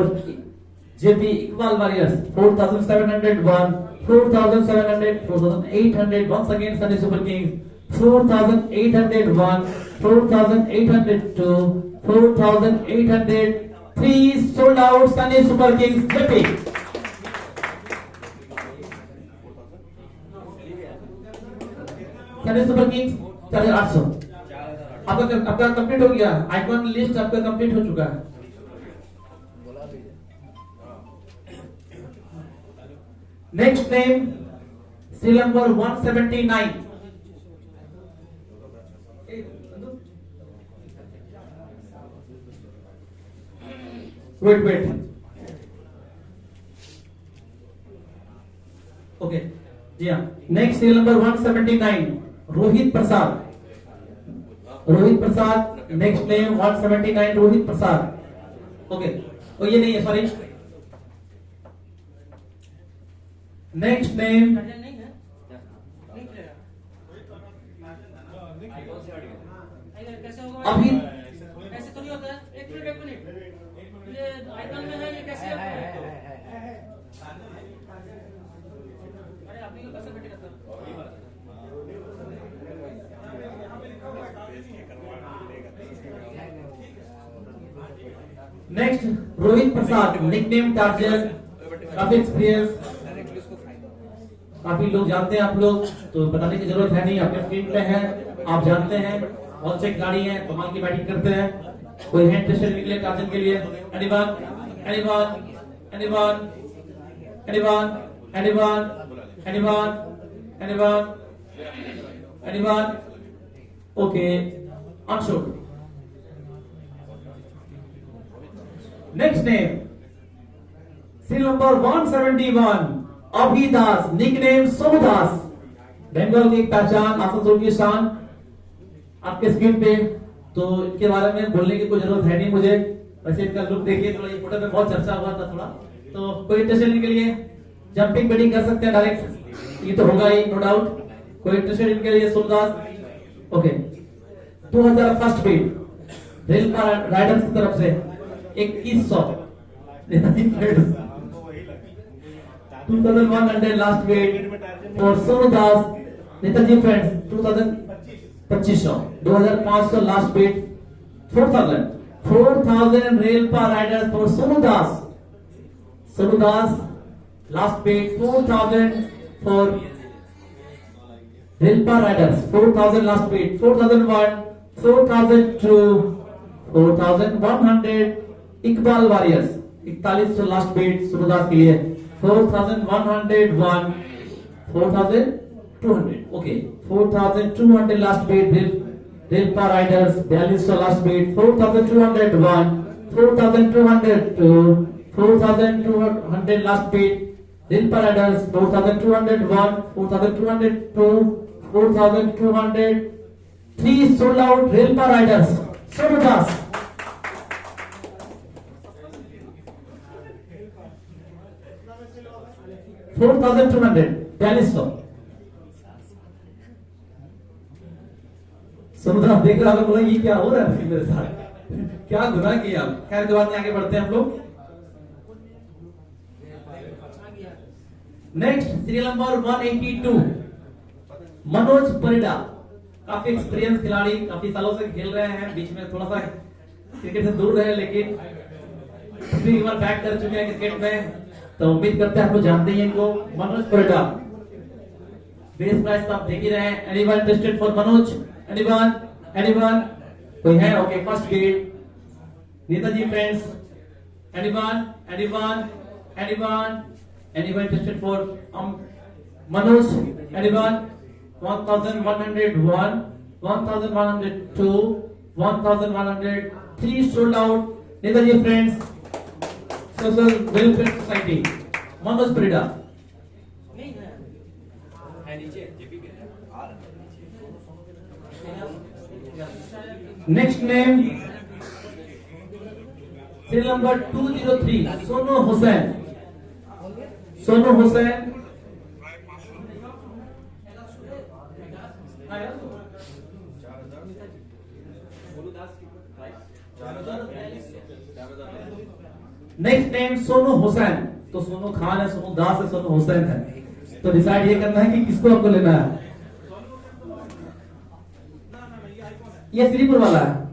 JP Iqbal Warriors 4701, 4700, 4800 once again Sunny Super Kings 4801, 4802, 4803 sold out Sunny Super Kings JP Sunny Super Kings 4800 आपका complete हो गया icon list आपका complete हो चुका है next name serial number 179 wait okay जी हाँ next serial number 179 Rohit Prasad next name 179 Rohit Prasad okay ओ ये नहीं है सॉरी नेक्स्ट नेम अभी ऐसे तो नहीं होता है एक मिनट ये आइकन में है ये कैसे अरे अभी कैसे बैठे रहता नेक्स्ट रोहित प्रसाद निकनेम टार्जन काफी एक्सपीरियंस काफी लोग जानते हैं आप लोग तो बताने की जरूरत है नहीं अपने फील्ड में है आप जानते हैं बहुत से खिलाड़ी हैं कमाल की बैटिंग करते हैं कोई हैंड टेस्टर निकले टार्जन के लिए anyone okay unsure next name serial number 171 अभी दास निकनेम सोनू दास बंगाल की एक पहचान आसनसोल की शान आपके स्क्रीन पे तो इनके बारे में बोलने की कोई जरूरत है नहीं मुझे वैसे इनका लुक देखिए थोड़ा ये फोटो में बहुत चर्चा हुआ था थोड़ा तो कोई इंटरेस्ट के लिए जंपिंग बैटिंग कर सकते हैं डायरेक्ट ये तो होगा ही नो डाउट कोई इंटरेस्ट इनके लिए Sonu Das okay 2000 first beat rail riders की तरफ से 2100 2100 last weight for Sonu Das Netaji friends 2500 last weight 4000 rail par riders for Sonu Das last weight 4000 for rail par riders 4000 last weight 4001 4002 4100 Iqbal Warriors 4100 last weight Sonu Das के लिए 4101 4200 okay 4200 last beat rail par riders 4200 last beat 4201 4202 4200 last beat rail par riders 4201 4202 4203 sold out rail par riders Sonu Das 4200 4200 समुद्र देख रहा होगा, बोला ये क्या हो रहा है मेरे साथ, क्या गुनाह किया। खैर कोई बात नहीं, आगे बढ़ते हैं हम लोग। Next serial number 182 Manoj Parida. काफी एक्सपीरियंस खिलाड़ी, काफी सालों से खेल रहे हैं, बीच में थोड़ा सा क्रिकेट से दूर रहे, लेकिन फिर एक बार बैक कर चुके हैं क्रिकेट में, तो उम्मीद करते हैं आपको जानते ही हैं इनको। मनोज परिडा बेस प्राइस तो आप देख ही रहे हैं। Anyone interested for Manoj? Anyone? Anyone? कोई है? Okay, first get Netaji friends. Anyone? Anyone? Anyone? Anyone interested for Manoj? Anyone? 1101, 1102, 1103 sold out. Netaji friends social welfare society, Manoj Parida. नहीं है। Next name serial number 203 Sonu Hussain. Sonu Hussain next name Sonu Hussain. तो सोनू खान है, सोनू दास है, सोनू हुसैन है, तो डिसाइड ये करना है कि किसको आपको लेना है। ये श्रीपुर वाला है।